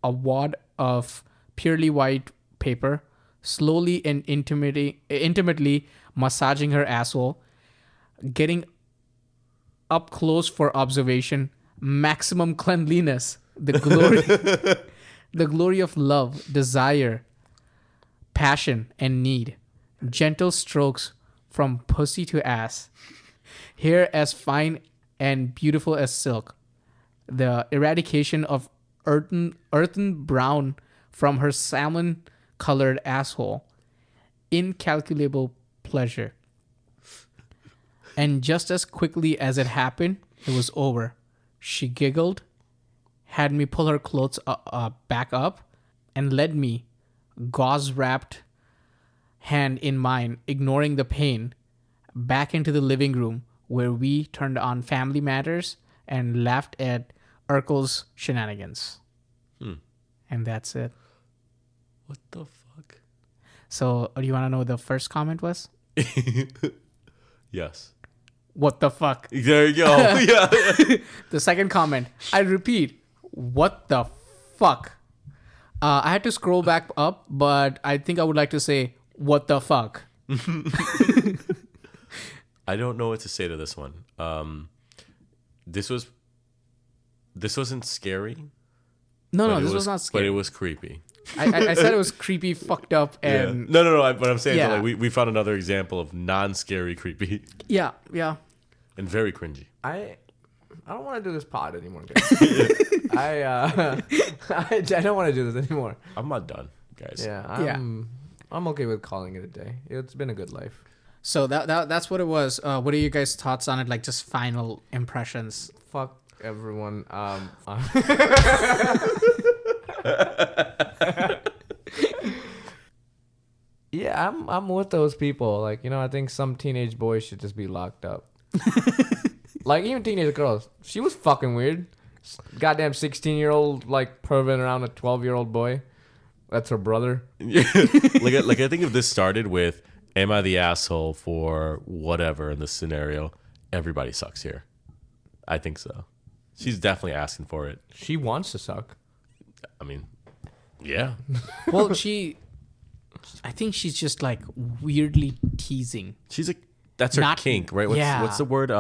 Speaker 2: a wad of purely white paper, slowly and intimately massaging her asshole, getting up close for observation, maximum cleanliness, the glory of love, desire, passion, and need. Gentle strokes from pussy to ass. Hair as fine and beautiful as silk. The eradication of earthen brown from her salmon-colored asshole. Incalculable pleasure. And just as quickly as it happened, it was over. She giggled, had me pull her clothes back up, and led me, gauze-wrapped hand in mine, ignoring the pain, back into the living room where we turned on Family Matters and laughed at Urkel's shenanigans. And that's it.
Speaker 1: What the fuck?
Speaker 2: So, do you want to know what the first comment was?
Speaker 1: Yes.
Speaker 2: What the fuck?
Speaker 1: There you go. Yeah.
Speaker 2: The second comment, I repeat, what the fuck? I had to scroll back up, but I think I would like to say, what the fuck?
Speaker 1: I don't know what to say to this one. This wasn't scary.
Speaker 2: No, this was not scary.
Speaker 1: But it was creepy.
Speaker 2: I said it was creepy, fucked up,
Speaker 1: Yeah.
Speaker 2: and
Speaker 1: No. But I'm saying
Speaker 2: Yeah.
Speaker 1: that, like, we found another example of non-scary creepy
Speaker 2: yeah.
Speaker 1: and very cringy.
Speaker 3: I don't want to do this pod anymore, guys. I don't want to do this anymore.
Speaker 1: I'm not done, guys.
Speaker 3: Yeah, I'm okay with calling it a day. It's been a good life.
Speaker 2: So that's what it was. What are you guys' thoughts on it? Like, just final impressions.
Speaker 3: Fuck everyone. Yeah, I'm with those people. Like, I think some teenage boys should just be locked up. Like, even teenage girls. She was fucking weird. Goddamn 16-year-old like perving around a 12-year-old boy. That's her brother.
Speaker 1: like I think if this started with, am I the asshole for whatever in this scenario, everybody sucks here. I think so. She's definitely asking for it.
Speaker 3: She wants to suck.
Speaker 1: I mean, yeah.
Speaker 2: Well, I think she's just like weirdly teasing.
Speaker 1: She's like, that's her
Speaker 2: Not-
Speaker 1: kink, right?
Speaker 2: yeah.
Speaker 1: What's the word?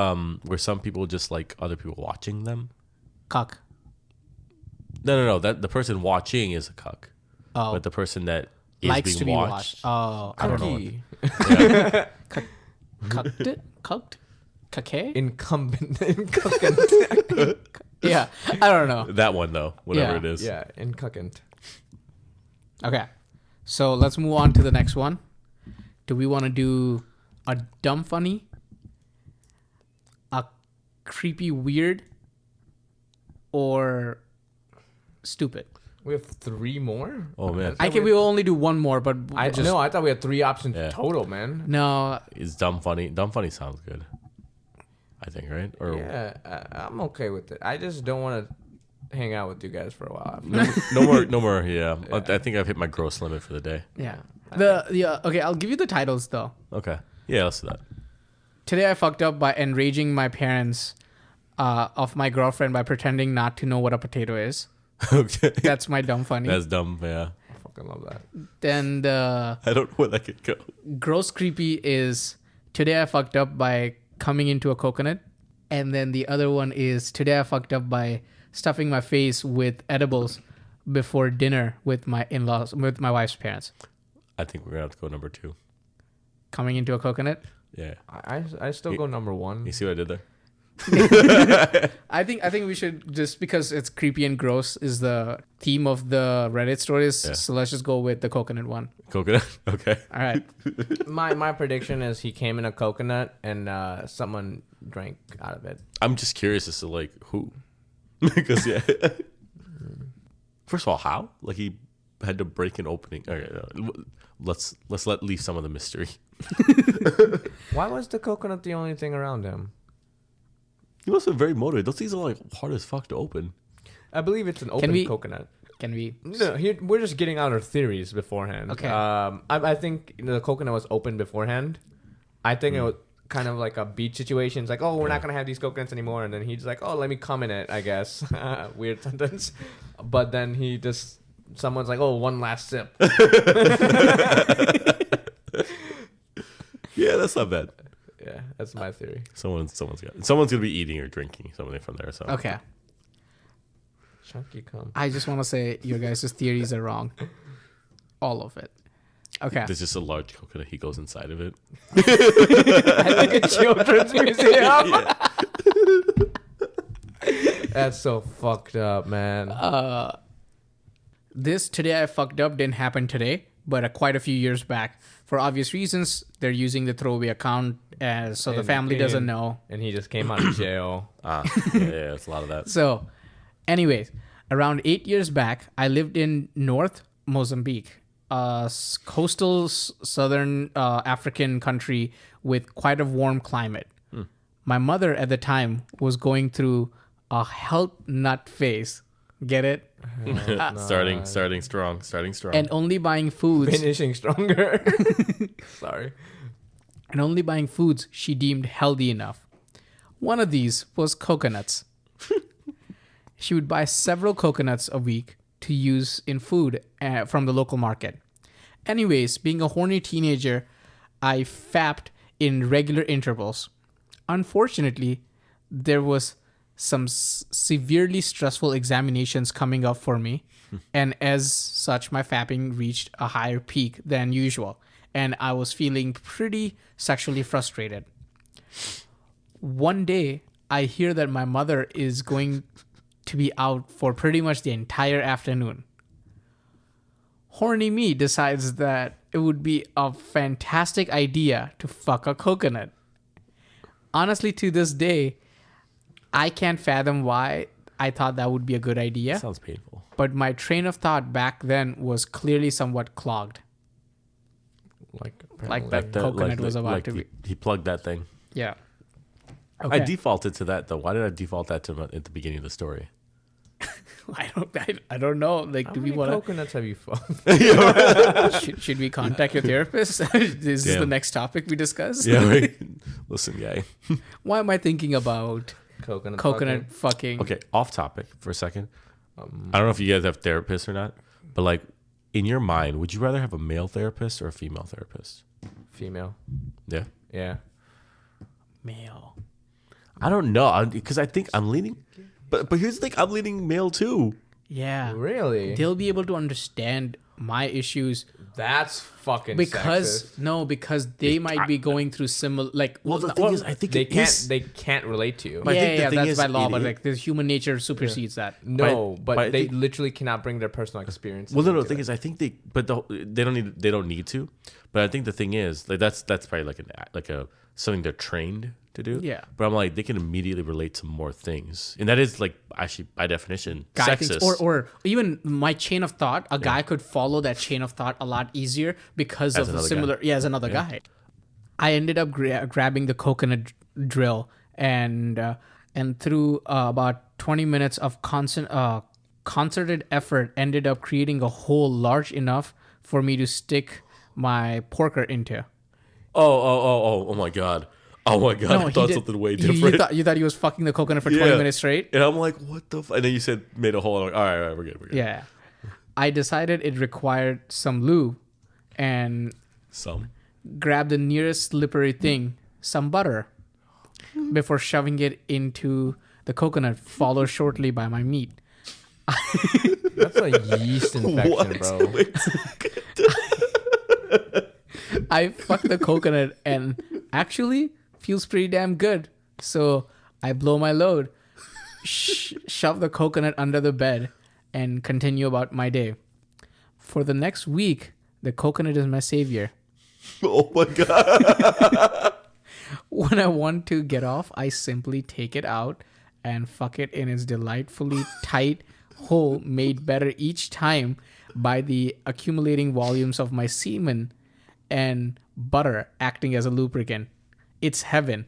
Speaker 1: Where some people just like other people watching them.
Speaker 2: Cuck.
Speaker 1: No. That the person watching is a cuck,
Speaker 2: Oh,
Speaker 1: but the person that is
Speaker 2: likes
Speaker 1: being
Speaker 2: to be
Speaker 1: watched.
Speaker 2: watched. Oh, I don't know.
Speaker 3: Cookie.
Speaker 2: Cucked it? Cucked? Cuckay?
Speaker 3: Incumbent.
Speaker 2: Yeah, I don't know.
Speaker 1: That one though, whatever
Speaker 2: Yeah.
Speaker 1: it is.
Speaker 3: Yeah, incumbent.
Speaker 2: Okay, so let's move on to the next one. Do we want to do a dumb funny, a creepy weird, or stupid?
Speaker 3: We have 3 more?
Speaker 1: Oh man,
Speaker 2: We will only do one more, but
Speaker 3: I thought we had 3 options
Speaker 1: Yeah.
Speaker 3: total, man.
Speaker 2: no.
Speaker 1: is dumb funny? Dumb funny sounds good. I think, right? Or
Speaker 3: Yeah, I'm okay with it. I just don't want to hang out with you guys for a while.
Speaker 1: no more. Yeah, I think I've hit my gross limit for the day.
Speaker 2: Yeah. Okay, I'll give you the titles though.
Speaker 1: Okay, yeah, let's do that.
Speaker 2: Today I fucked up by enraging my parents of my girlfriend by pretending not to know what a potato is.
Speaker 1: Okay,
Speaker 2: That's my dumb funny.
Speaker 1: that's dumb. Yeah,
Speaker 3: I fucking love that.
Speaker 2: Then the
Speaker 1: I don't know where that could go.
Speaker 2: gross creepy is today I fucked up by coming into a coconut. And then the other one is today I fucked up by stuffing my face with edibles before dinner with my in-laws, with my wife's parents.
Speaker 1: I think we're gonna have to go number 2.
Speaker 2: Coming into a coconut.
Speaker 1: Yeah,
Speaker 3: I still go number 1.
Speaker 1: you see what I did there?
Speaker 2: I think we should, just because it's creepy and gross is the theme of the Reddit stories.
Speaker 1: Yeah.
Speaker 2: So let's just go with the coconut one.
Speaker 1: Coconut. Okay.
Speaker 2: All right.
Speaker 3: My prediction is he came in a coconut and someone drank out of it.
Speaker 1: I'm just curious as to like who, because yeah. First of all, how? Like he had to break an opening. Okay, no. Let's leave some of the mystery.
Speaker 3: Why was the coconut the only thing around him?
Speaker 1: He must have been very motivated. Those things are like hard as fuck to open.
Speaker 3: I believe it's an open
Speaker 2: we-
Speaker 3: coconut.
Speaker 2: Can we?
Speaker 3: No, we're just getting out our theories beforehand.
Speaker 2: Okay.
Speaker 3: I think the coconut was open beforehand. I think it was kind of like a beach situation. It's like, oh, we're not gonna have these coconuts anymore, and then he's like, oh, let me come in it. I guess weird sentence, but then someone's like, oh, one last sip.
Speaker 1: Yeah, that's not bad.
Speaker 3: Yeah, that's my theory.
Speaker 1: Someone's gonna be eating or drinking something from there. So
Speaker 2: Okay.
Speaker 3: Chunky cum.
Speaker 2: I just want to say your guys' theories are wrong. All of it. Okay.
Speaker 1: there's just a large coconut. He goes inside of it.
Speaker 3: Like a children's museum. That's so fucked up, man.
Speaker 2: This today I fucked up didn't happen today, but quite a few years back. For obvious reasons, they're using the throwaway account, so the family doesn't know.
Speaker 3: And he just came out of jail.
Speaker 1: Yeah, it's a lot of that.
Speaker 2: So, anyways, around 8 years back, I lived in North Mozambique, a coastal southern African country with quite a warm climate. My mother at the time was going through a health nut phase. Get it?
Speaker 1: Starting strong.
Speaker 2: And only buying foods
Speaker 3: Finishing stronger. Sorry.
Speaker 2: and only buying foods she deemed healthy enough. One of these was coconuts. She would buy several coconuts a week to use in food from the local market. Anyways, being a horny teenager, I fapped in regular intervals. Unfortunately, there was some severely stressful examinations coming up for me. And as such, my fapping reached a higher peak than usual. And I was feeling pretty sexually frustrated. One day, I hear that my mother is going to be out for pretty much the entire afternoon. Horny me decides that it would be a fantastic idea to fuck a coconut. Honestly, to this day, I can't fathom why I thought that would be a good idea.
Speaker 1: Sounds painful.
Speaker 2: But my train of thought back then was clearly somewhat clogged. Like that coconut was about to be.
Speaker 1: He plugged that thing.
Speaker 2: Yeah.
Speaker 1: I defaulted to that though. Why did I default that to at the beginning of the story?
Speaker 2: I don't know. Like, do we want
Speaker 3: coconuts have you fucked?
Speaker 2: should we contact your therapist? This is the next topic we discuss.
Speaker 1: Yeah, right. Listen, guy.
Speaker 2: Why am I thinking about
Speaker 3: coconut
Speaker 2: fucking?
Speaker 1: Okay, off topic for a second. I don't know if you guys have therapists or not, but like in your mind, would you rather have a male therapist or a female therapist?
Speaker 3: Female.
Speaker 1: Yeah.
Speaker 3: Yeah.
Speaker 2: Male.
Speaker 1: I don't know because I think I'm leaning, but here's the thing: I'm leaning male too.
Speaker 2: Yeah.
Speaker 3: Really?
Speaker 2: They'll be able to understand my issues.
Speaker 3: That's fucking
Speaker 2: because
Speaker 3: sexist.
Speaker 2: because they might be going through similar like.
Speaker 1: Well, the thing is, I think
Speaker 3: they can't relate to you.
Speaker 1: But I think the thing
Speaker 2: that's
Speaker 1: is,
Speaker 2: by law. But like, the human nature supersedes that.
Speaker 3: No, but
Speaker 1: they
Speaker 3: literally cannot bring their personal experience.
Speaker 1: Well, no. The thing is, I think they don't need to. But I think the thing is, like that's probably like a something they're trained to do.
Speaker 2: Yeah.
Speaker 1: But I'm like, they can immediately relate to more things, and that is like actually by definition
Speaker 2: Guy
Speaker 1: sexist.
Speaker 2: thinks, or even my chain of thought, a guy could follow that chain of thought a lot easier because
Speaker 1: As
Speaker 2: of the
Speaker 1: another
Speaker 2: similar.
Speaker 1: guy.
Speaker 2: Yeah, as another guy. I ended up grabbing the coconut drill and through about 20 minutes of concerted effort, ended up creating a hole large enough for me to stick my porker into.
Speaker 1: Oh my god. Oh my god,
Speaker 2: No,
Speaker 1: I thought
Speaker 2: did-
Speaker 1: something way
Speaker 2: you
Speaker 1: different.
Speaker 2: You thought he was fucking the coconut for 20 minutes straight?
Speaker 1: And I'm like, what the and then you said made a hole. I'm like, all right, we're good.
Speaker 2: Yeah. I decided it required some lube and
Speaker 1: Some.
Speaker 2: grabbed the nearest slippery thing, some butter, before shoving it into the coconut, followed shortly by my meat.
Speaker 3: That's a yeast infection,
Speaker 1: What?
Speaker 3: bro.
Speaker 2: I fucked the coconut and actually feels pretty damn good. So I blow my load, shove the coconut under the bed, and continue about my day. For the next week, the coconut is my savior.
Speaker 1: Oh my god.
Speaker 2: When I want to get off, I simply take it out and fuck it in its delightfully tight hole, made better each time by the accumulating volumes of my semen and butter acting as a lubricant. It's heaven.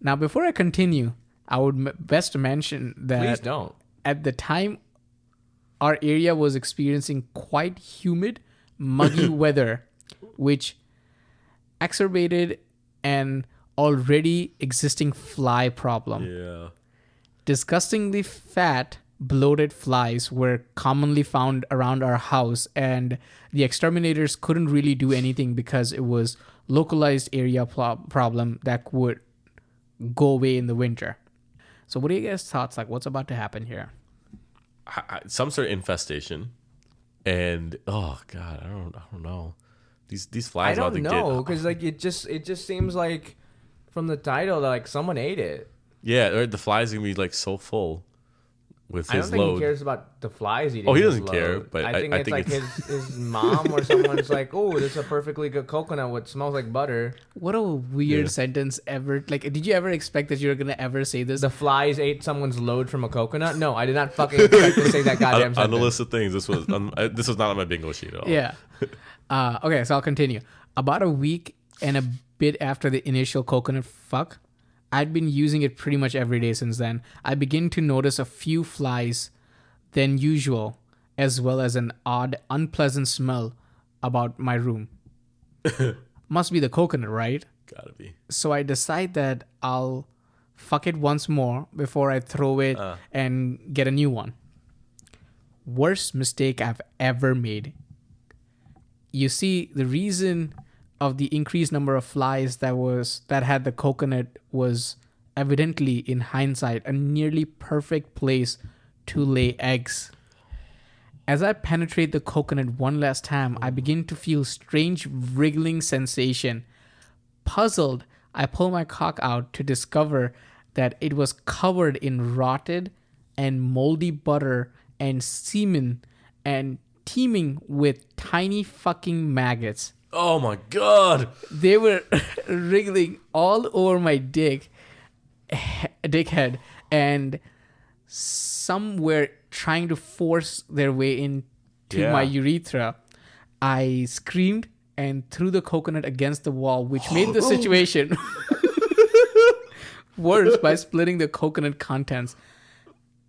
Speaker 2: Now, before I continue, I would best mention that
Speaker 3: Please don't.
Speaker 2: at the time, our area was experiencing quite humid, muggy weather, which exacerbated an already existing fly problem.
Speaker 1: Yeah.
Speaker 2: Disgustingly fat, bloated flies were commonly found around our house, and the exterminators couldn't really do anything because it was localized area problem that would go away in the winter. So what are you guys' thoughts? Like, what's about to happen here?
Speaker 1: Some sort of infestation, and oh god, I don't know. These flies.
Speaker 3: I don't
Speaker 1: about to
Speaker 3: know because like it just seems like from the title that like someone ate it.
Speaker 1: Yeah, or the flies gonna be like so full with
Speaker 3: I don't
Speaker 1: his
Speaker 3: think
Speaker 1: load.
Speaker 3: he cares about the flies eating.
Speaker 1: Oh, he
Speaker 3: his
Speaker 1: doesn't care,
Speaker 3: load.
Speaker 1: but
Speaker 3: I think it's like his mom or someone's like, oh, this is a perfectly good coconut. What smells like butter.
Speaker 2: What a weird sentence ever. Like, did you ever expect that you were gonna ever say this?
Speaker 3: The flies ate someone's load from a coconut. No, I did not fucking expect to say that goddamn
Speaker 1: on
Speaker 3: sentence.
Speaker 1: the list of things, this was not on my bingo sheet at all.
Speaker 2: Yeah. Okay, so I'll continue. About a week and a bit after the initial coconut fuck, I'd been using it pretty much every day since then. I begin to notice a few flies than usual, as well as an odd, unpleasant smell about my room. Must be the coconut, right?
Speaker 1: Gotta be.
Speaker 2: So I decide that I'll fuck it once more before I throw it and get a new one. Worst mistake I've ever made. You see, the reason of the increased number of flies that had the coconut was evidently, in hindsight, a nearly perfect place to lay eggs. As I penetrate the coconut one last time, I begin to feel strange wriggling sensation. Puzzled, I pull my cock out to discover that it was covered in rotted and moldy butter and semen and teeming with tiny fucking maggots.
Speaker 1: Oh my god.
Speaker 2: They were wriggling all over my dickhead, and some were trying to force their way into my urethra. I screamed and threw the coconut against the wall, which made the situation worse by splitting the coconut contents.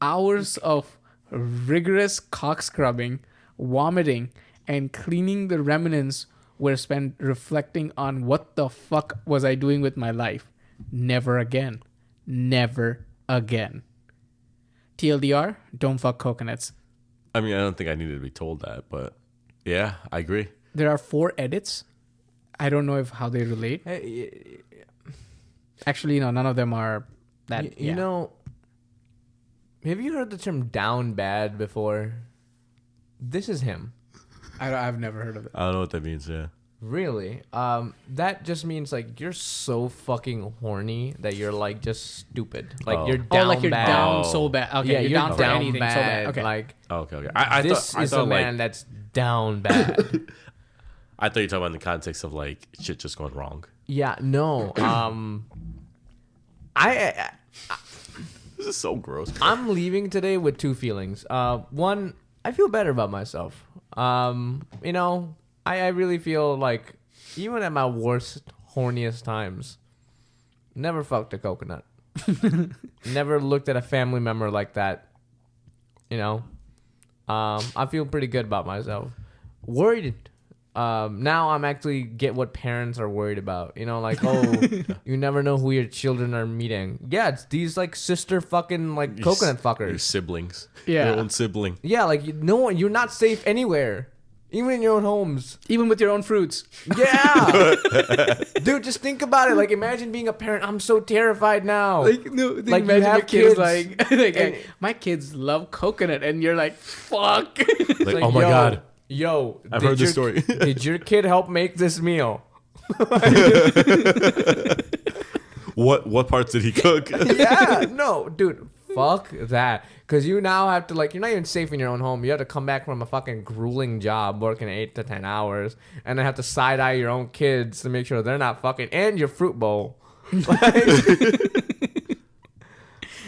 Speaker 2: Hours of rigorous cock scrubbing, vomiting, and cleaning the remnants were spent reflecting on what the fuck was I doing with my life. Never again. Never again. TLDR, don't fuck coconuts.
Speaker 1: I mean, I don't think I needed to be told that, but yeah, I agree.
Speaker 2: There are 4 edits. I don't know how they relate. Actually, no, none of them are that.
Speaker 3: You know, have you heard the term down bad before? This is him.
Speaker 2: I've never heard of it.
Speaker 1: I don't know what that means, yeah.
Speaker 3: Really? That just means like you're so fucking horny that you're like just stupid. Like you're down
Speaker 2: like you're
Speaker 3: bad.
Speaker 2: down so bad. Okay,
Speaker 3: Yeah,
Speaker 2: you're down for anything so bad. Okay.
Speaker 3: Like
Speaker 1: Okay.
Speaker 3: this is a man that's down bad.
Speaker 1: I thought you were talking about in the context of like shit just going wrong.
Speaker 3: Yeah, no. I
Speaker 1: This is so gross.
Speaker 3: I'm leaving today with 2 feelings. One, I feel better about myself. You know, I really feel like even at my worst, horniest times, never fucked a coconut. Never looked at a family member like that. You know, I feel pretty good about myself. Worried. Now I'm actually get what parents are worried about. You know, like, oh, you never know who your children are meeting. Yeah, it's these like sister fucking like coconut fuckers.
Speaker 1: Your siblings.
Speaker 2: Yeah.
Speaker 1: Your own sibling.
Speaker 3: Yeah, like you're not safe anywhere, even in your own homes.
Speaker 2: Even with your own fruits.
Speaker 3: Yeah, dude, just think about it. Like, imagine being a parent. I'm so terrified now.
Speaker 2: Like
Speaker 3: Like, you
Speaker 2: imagine
Speaker 3: have
Speaker 2: your kids
Speaker 3: kids,
Speaker 2: like
Speaker 3: and-
Speaker 2: my kids love coconut, and you're like, fuck.
Speaker 1: Like,
Speaker 3: Like,
Speaker 1: oh my
Speaker 3: yo,
Speaker 1: god.
Speaker 3: Yo,
Speaker 1: I've
Speaker 3: did
Speaker 1: heard this
Speaker 3: your-
Speaker 1: story.
Speaker 3: Did your kid help make this meal?
Speaker 1: What parts did he cook?
Speaker 3: Yeah, no, dude, fuck that. Because you now have to, like, you're not even safe in your own home. You have to come back from a fucking grueling job working 8 to 10 hours and then have to side eye your own kids to make sure they're not fucking, and your fruit bowl. Like,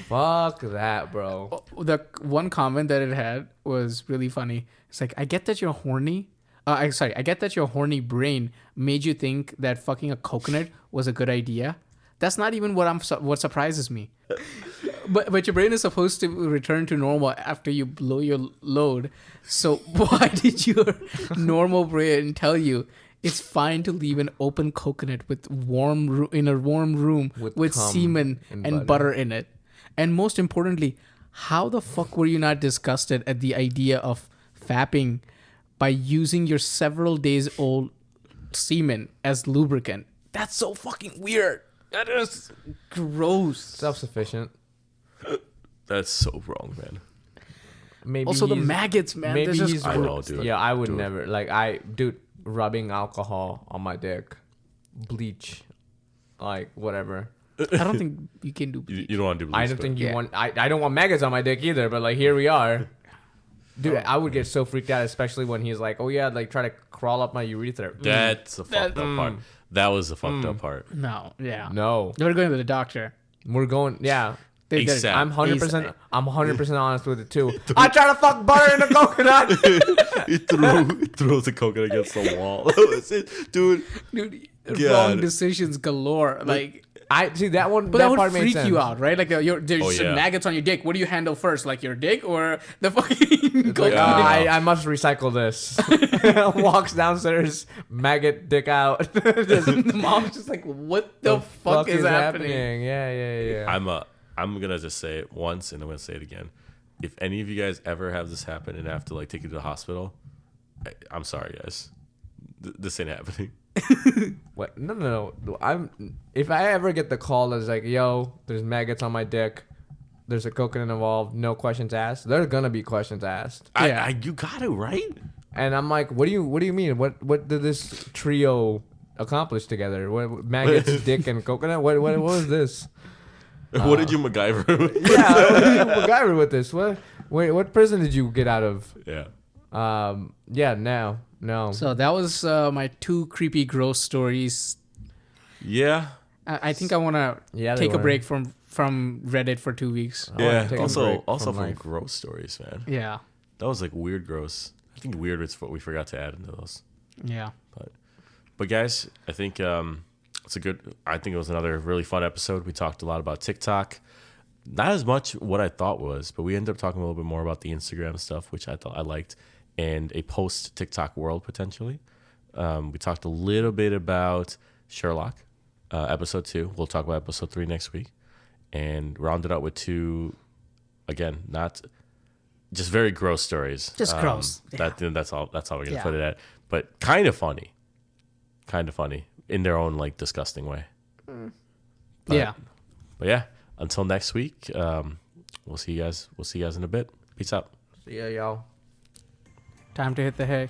Speaker 3: fuck that, bro.
Speaker 2: The one comment that it had was really funny. It's like, I get that you're horny. I get that your horny brain made you think that fucking a coconut was a good idea. That's not even what surprises me. But your brain is supposed to return to normal after you blow your load. So why did your normal brain tell you it's fine to leave an open coconut with in a warm room with
Speaker 3: cum
Speaker 2: semen and butter in it? And most importantly, how the fuck were you not disgusted at the idea of fapping by using your several days old semen as lubricant? That's so fucking weird. That is gross.
Speaker 3: Self-sufficient.
Speaker 1: That's so wrong, man.
Speaker 3: Maybe
Speaker 2: Also, the
Speaker 3: he's-
Speaker 2: maggots, man.
Speaker 3: Maybe
Speaker 2: They're
Speaker 3: he's.
Speaker 2: just
Speaker 1: I know, dude.
Speaker 3: Yeah, I would
Speaker 1: Dude.
Speaker 3: never. Like, dude, rubbing alcohol on my dick, bleach, like whatever.
Speaker 2: I don't think you can do.
Speaker 1: You don't want to do.
Speaker 3: I don't think you want. I don't want maggots on my dick either. But like, here we are. Dude, I would get so freaked out, especially when he's like, "Oh yeah, like try to crawl up my urethra."
Speaker 1: That's the fucked up part. That was the fucked up part.
Speaker 2: No, yeah.
Speaker 3: No,
Speaker 2: They were going to the doctor.
Speaker 3: we're going. Yeah,
Speaker 2: They did it.
Speaker 1: ASAP.
Speaker 3: I'm 100%. I'm 100% honest with it too. I try to fuck butter in a coconut.
Speaker 1: He throws the coconut against the wall. That was it, dude.
Speaker 2: Dude,
Speaker 1: God.
Speaker 2: wrong decisions galore. Like,
Speaker 3: I see that one.
Speaker 2: but
Speaker 3: that
Speaker 2: that
Speaker 3: part
Speaker 2: would
Speaker 3: made
Speaker 2: freak
Speaker 3: sense.
Speaker 2: you out, right? Like, there's
Speaker 1: Oh,
Speaker 2: some
Speaker 1: yeah.
Speaker 2: maggots on your dick. What do you handle first? Like your dick or the fucking
Speaker 3: Like,
Speaker 2: coconut?
Speaker 3: I must recycle this. Walks downstairs, maggot dick out. Just,
Speaker 2: The mom's just like, what the fuck is happening?
Speaker 3: Yeah.
Speaker 1: I'm gonna just say it once and I'm gonna say it again. If any of you guys ever have this happen and have to like take you to the hospital, I'm sorry, guys. This ain't happening.
Speaker 3: What? No. If I ever get the call that's like, yo, there's maggots on my dick, there's a coconut involved, no questions asked. There's gonna be questions asked.
Speaker 2: Yeah.
Speaker 1: You got it right.
Speaker 3: And I'm like, what do you mean? What did this trio accomplish together? What maggots, dick, and coconut? What was this?
Speaker 1: What did you MacGyver?
Speaker 3: Yeah, what did you MacGyver with this? What prison did you get out of?
Speaker 1: Yeah.
Speaker 3: No.
Speaker 2: So that was my 2 creepy, gross stories.
Speaker 1: Yeah.
Speaker 2: I think I want to take a break from Reddit for 2 weeks.
Speaker 1: Yeah.
Speaker 3: take a
Speaker 1: Also
Speaker 3: break from
Speaker 1: from
Speaker 3: life.
Speaker 1: gross stories, man.
Speaker 2: Yeah.
Speaker 1: That was like weird, gross. I think weird is what we forgot to add into those.
Speaker 2: Yeah.
Speaker 1: But guys, I think it's I think it was another really fun episode. We talked a lot about TikTok. Not as much what I thought was, but we ended up talking a little bit more about the Instagram stuff, which I thought I liked, and a post TikTok world potentially. We talked a little bit about Sherlock, episode 2. We'll talk about episode 3 next week, and rounded out with 2, again, not just very gross stories.
Speaker 2: Just gross. Yeah.
Speaker 1: That's all we're gonna
Speaker 2: Yeah.
Speaker 1: put it at. But kind of funny in their own like disgusting way.
Speaker 2: Yeah.
Speaker 1: But yeah, until next week, we'll see you guys in a bit. Peace out.
Speaker 3: See ya, y'all.
Speaker 2: Time to hit the hay.